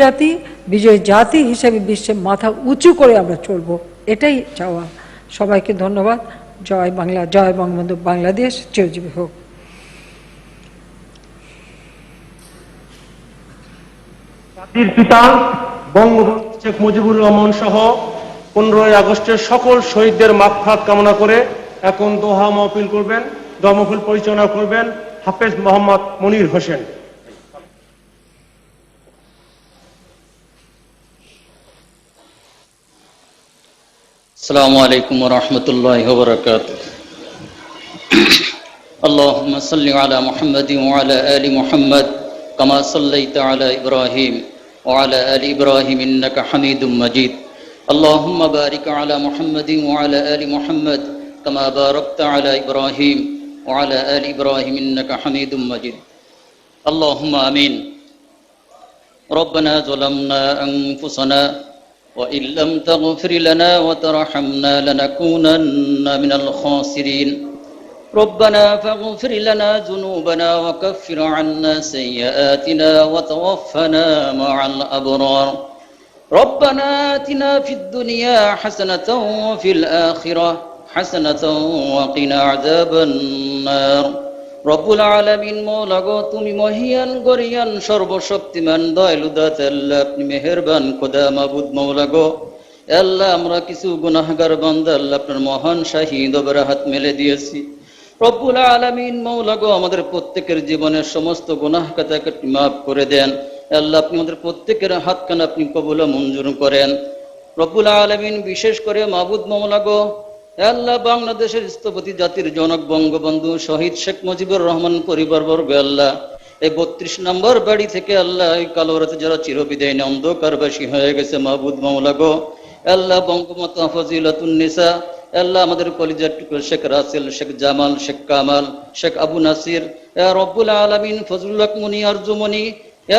জাতি হিসেবে বিশ্বে মাথা উঁচু করে আমরা চলব, এটাই চাওয়া। সবাইকে ধন্যবাদ। জয় বাংলা, জয় বঙ্গবন্ধু, বাংলাদেশ চিরজীবী হোক। জাতির পিতা বঙ্গবন্ধু শেখ মুজিবুর রহমান সহ 15ই আগস্টের সকল শহীদদের মাগফিরাত কামনা করে এখন দোহা মাহফিল করবেন, দোয়া মাহফিল পরিচালনা করবেন হাফেজ মোহাম্মদ মনির হোসেন। السلام عليكم ورحمة الله وبركاته. اللهم صل على محمد وعلى آل محمد كما صليت على إبراهيم وعلى آل إبراهيم إنك حميد مجيد. اللهم بارك على محمد وعلى آل محمد كما باركت على إبراهيم وعلى آل إبراهيم إنك حميد مجيد. اللهم آمين. ربنا ظلمنا أنفسنا وإن لم تغفر لنا وترحمنا لنكونن من الخاسرين. ربنا فاغفر لنا ذنوبنا وكفر عنا سيئاتنا وتوفنا مع الأبرار. ربنا آتنا في الدنيا حسنة وفي الآخرة حسنة وقنا عذاب النار. রব্বুল আলামিন মওলা গো, তুমি মহিয়ান গরিয়ান সর্বশক্তিমান দয়ালু দাতা আল্লাহ, আপনি মেহেরবান খোদা মাবুদ মওলা গো। আল্লাহ আমরা কিছু গুনাহগার বান্দা আল্লাহ আপনার মহান শাহী দরবারে হাত মেলে দিয়েছি। রব্বুল আলামিন মওলা গো, আমাদের প্রত্যেকের জীবনের সমস্ত গুনাহ খাতাকে আপনি মাফ করে দেন আল্লাহ। আপনি আমাদের প্রত্যেকের হাত কান আপনি কবুল ও মঞ্জুর করেন রব্বুল আলামিন। বিশেষ করে মাবুদ মওলা গো আল্লাহ, বাংলাদেশের স্থপতি জাতির জনক বঙ্গবন্ধু শহীদ শেখ মুজিবুর রহমান পরিবারবর্গ আল্লাহ, এই 32 নম্বর বাড়ি থেকে আল্লাহ এই কালো রাতে যারা চিরবিদায় অন্ধকারবাসী হয়ে গেছে মাবুদ মাওলা গো আল্লাহ, বঙ্গমাতা ফজিলাতুন্নিসা আল্লাহ, আমাদের কলিজার টুকরো শেখ রাসেল, শেখ জামাল, শেখ কামাল, শেখ আবু নাসির, রব্বুল আলামিন ফজলুল হক মুনি, আরজুমনি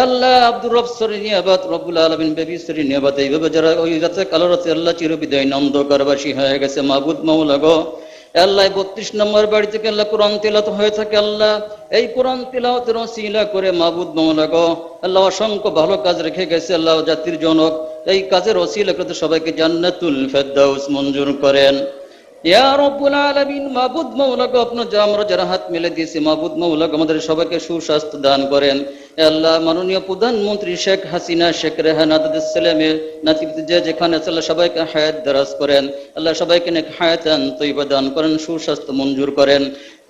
আল্লাহ, আব্দুর রব সরিনিয়াবাদ, রব্বুল আলামিন বেবি সরিনিয়াবাদ, এইভাবে যারা ওই রাতে কালো রাতে আল্লাহ চিরবিদায় অন্ধকারবাসী হয়ে গেছে মাবুদ মাওলা গো আল্লাহ, 32 নম্বর বাড়ি থেকে আল্লাহ কোরআন তিলাওয়াত হয়ে থাকে আল্লাহ, এই কোরআন তিলাওয়াতের ওসিলা করে মাবুদ মাওলা গো আল্লাহ অসংখ্য ভালো কাজ রেখে গেছে আল্লাহ জাতির জনক, এই কাজের ওসিলা করে সবাইকে জান্নাতুল ফেরদাউস মঞ্জুর করেন ইয়া রব্বুল আলামিন। মাবুদ মাওলা গো, আপনার আমরা যারা হাত মেলে দিয়েছি মাবুদ মাওলা গো আমাদের সবাইকে সুস্বাস্থ্য দান করেন আল্লাহ। মাননীয় প্রধানমন্ত্রী শেখ হাসিনা, শেখ রেহানা দাদের ছেলেমেয়ে নাতিপুতি যে যেখানে আছে আল্লাহ সবাইকে হায়াত দারাজ করেন আল্লাহ, সবাইকে নেক হায়াতান তৈয়বা দান করেন, সুস্বাস্থ্য মঞ্জুর করেন।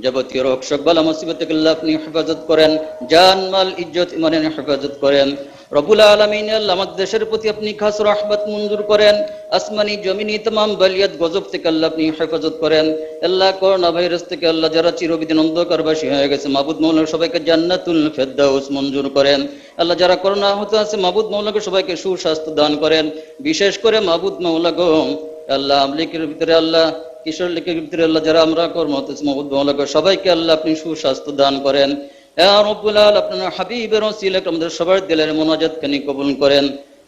যাবতীয় রোগ শোক বালা মুসিবত থেকে আল্লাহ আপনি হেফাজত করেন, জান মাল ইজ্জত ইমানের হেফাজত করেন রব্বুল আলামিন। আল্লাহ আমাদের দেশের প্রতি আপনি খাস রহমত মঞ্জুর করেন, আসমানি জমিনি तमाम বালিয়াত গজব থেকে আল্লাহ আপনি হেফাজত করেন আল্লাহ। করোনা ভাইরাস থেকে আল্লাহ যারা চিরবিদিন অন্ধকারবাসী হয়ে গেছে মাবুদ মাওলা সবাইকে জান্নাতুল ফেরদাউস মঞ্জুর করেন আল্লাহ। যারা করোনা হতে আছে মাবুদ মাওলাকে সবাইকে সুস্বাস্থ্য দান করেন। বিশেষ করে মাবুদ মাওলা গো আল্লাহ, আমলিকের ভিতরে আল্লাহ, কিশোর লীগের ভিতরে আল্লাহ যারা আমরা কর্ম হতেছি মাবুদ মাওলা গো সবাইকে আল্লাহ আপনি সুস্বাস্থ্য দান করেন ইয়া রব্বুল আলামিন। আপনার হাবিবের ওসিলায় আমাদের সবার দিলের মুনাজাত কানি কবুল করেন।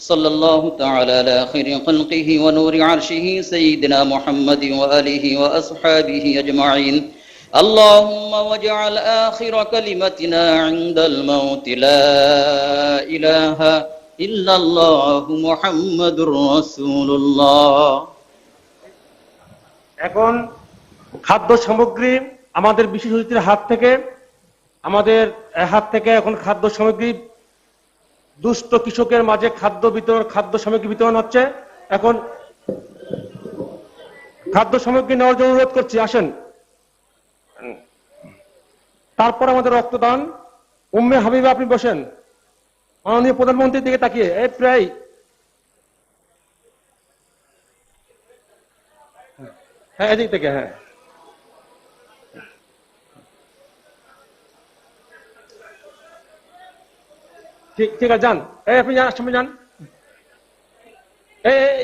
সাল্লাল্লাহু তাআলা আলা খাইরি খালকিহি ওয়া নূরি আরশিহি সাইয়্যিদিনা মুহাম্মাদিন ওয়া আলিহি ওয়া আসহাবিহি আজমাইন। আল্লাহুম্মা ওয়াজআল আখিরা কালিমাতিনা ইনদাল মাউত লা ইলাহা ইল্লাল্লাহু মুহাম্মাদুর রাসূলুল্লাহ। এখন খাদ্য সামগ্রী আমাদের বিশেষ অতিথির আমাদের হাত থেকে এখন খাদ্য সামগ্রী দুস্থ কৃষকের মাঝে খাদ্য সামগ্রী বিতরণ হচ্ছে। এখন খাদ্য সামগ্রী নেওয়ার জন্য অনুরোধ করছি, আসেন। তারপর আমাদের রক্তদান। উম্মে হাবিবা আপনি বসেন, মাননীয় প্রধানমন্ত্রীর দিকে তাকিয়ে। এই প্রায় হ্যাঁ, এদিক থেকে, হ্যাঁ ঠিক আছে, যান। এই আপনি যান, সামনে যান। এই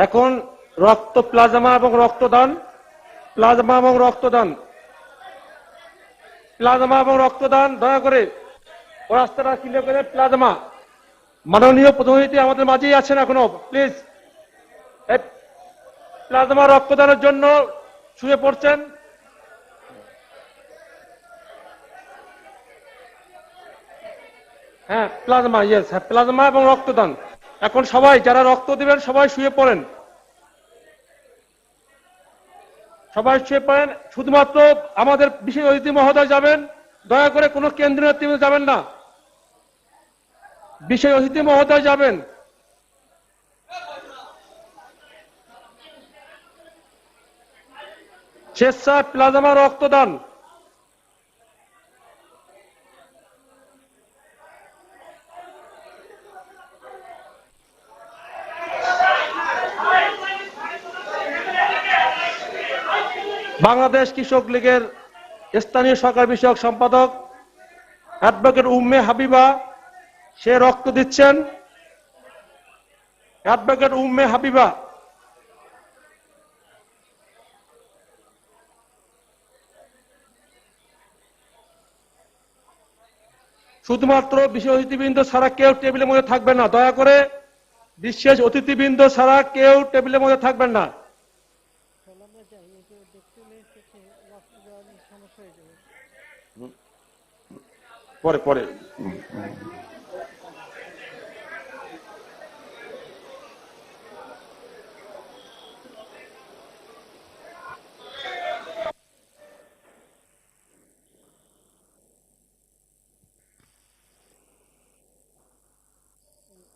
এখন রক্ত প্লাজমা এবং রক্তদান, প্লাজমা এবং রক্তদান দয়া করে ও রাস্তাটা ক্লিয়ার করে। প্লাজমা মাননীয় প্রতিনিধি আমাদের মাঝেই আছেন এখনো, প্লিজ প্লাজমা রক্তদানের জন্য শুয়ে পড়ছেন। হ্যাঁ প্লাজমা, ইয়েস, হ্যাঁ প্লাজমা এবং রক্তদান। এখন সবাই যারা রক্ত দিবেন সবাই শুয়ে পড়েন, সবাই শুয়ে পড়েন। শুধুমাত্র আমাদের বিশেষ অতিথি মহোদয় যাবেন, দয়া করে কোনো কেন্দ্রীয় টিমে যাবেন না, বিশেষ অতিথি মহোদয় যাবেন। স্বেচ্ছায় প্লাজমা রক্তদান। বাংলাদেশ কৃষক লীগের স্থানীয় সরকার বিষয়ক সম্পাদক অ্যাডভোকেট উম্মে হাবিবা, সে রক্ত দিচ্ছেন। অ্যাডভোকেট উম্মে হাবিবা। শুধুমাত্র বিশেষ অতিথিবৃন্দ ছাড়া কেউ টেবিলের মধ্যে থাকবেন না, দয়া করে বিশেষ অতিথিবৃন্দ ছাড়া কেউ টেবিলের মধ্যে থাকবেন না। পরে পরে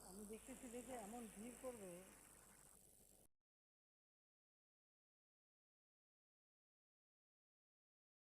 আমি দেখতেছি যে এমন ভিড় করবে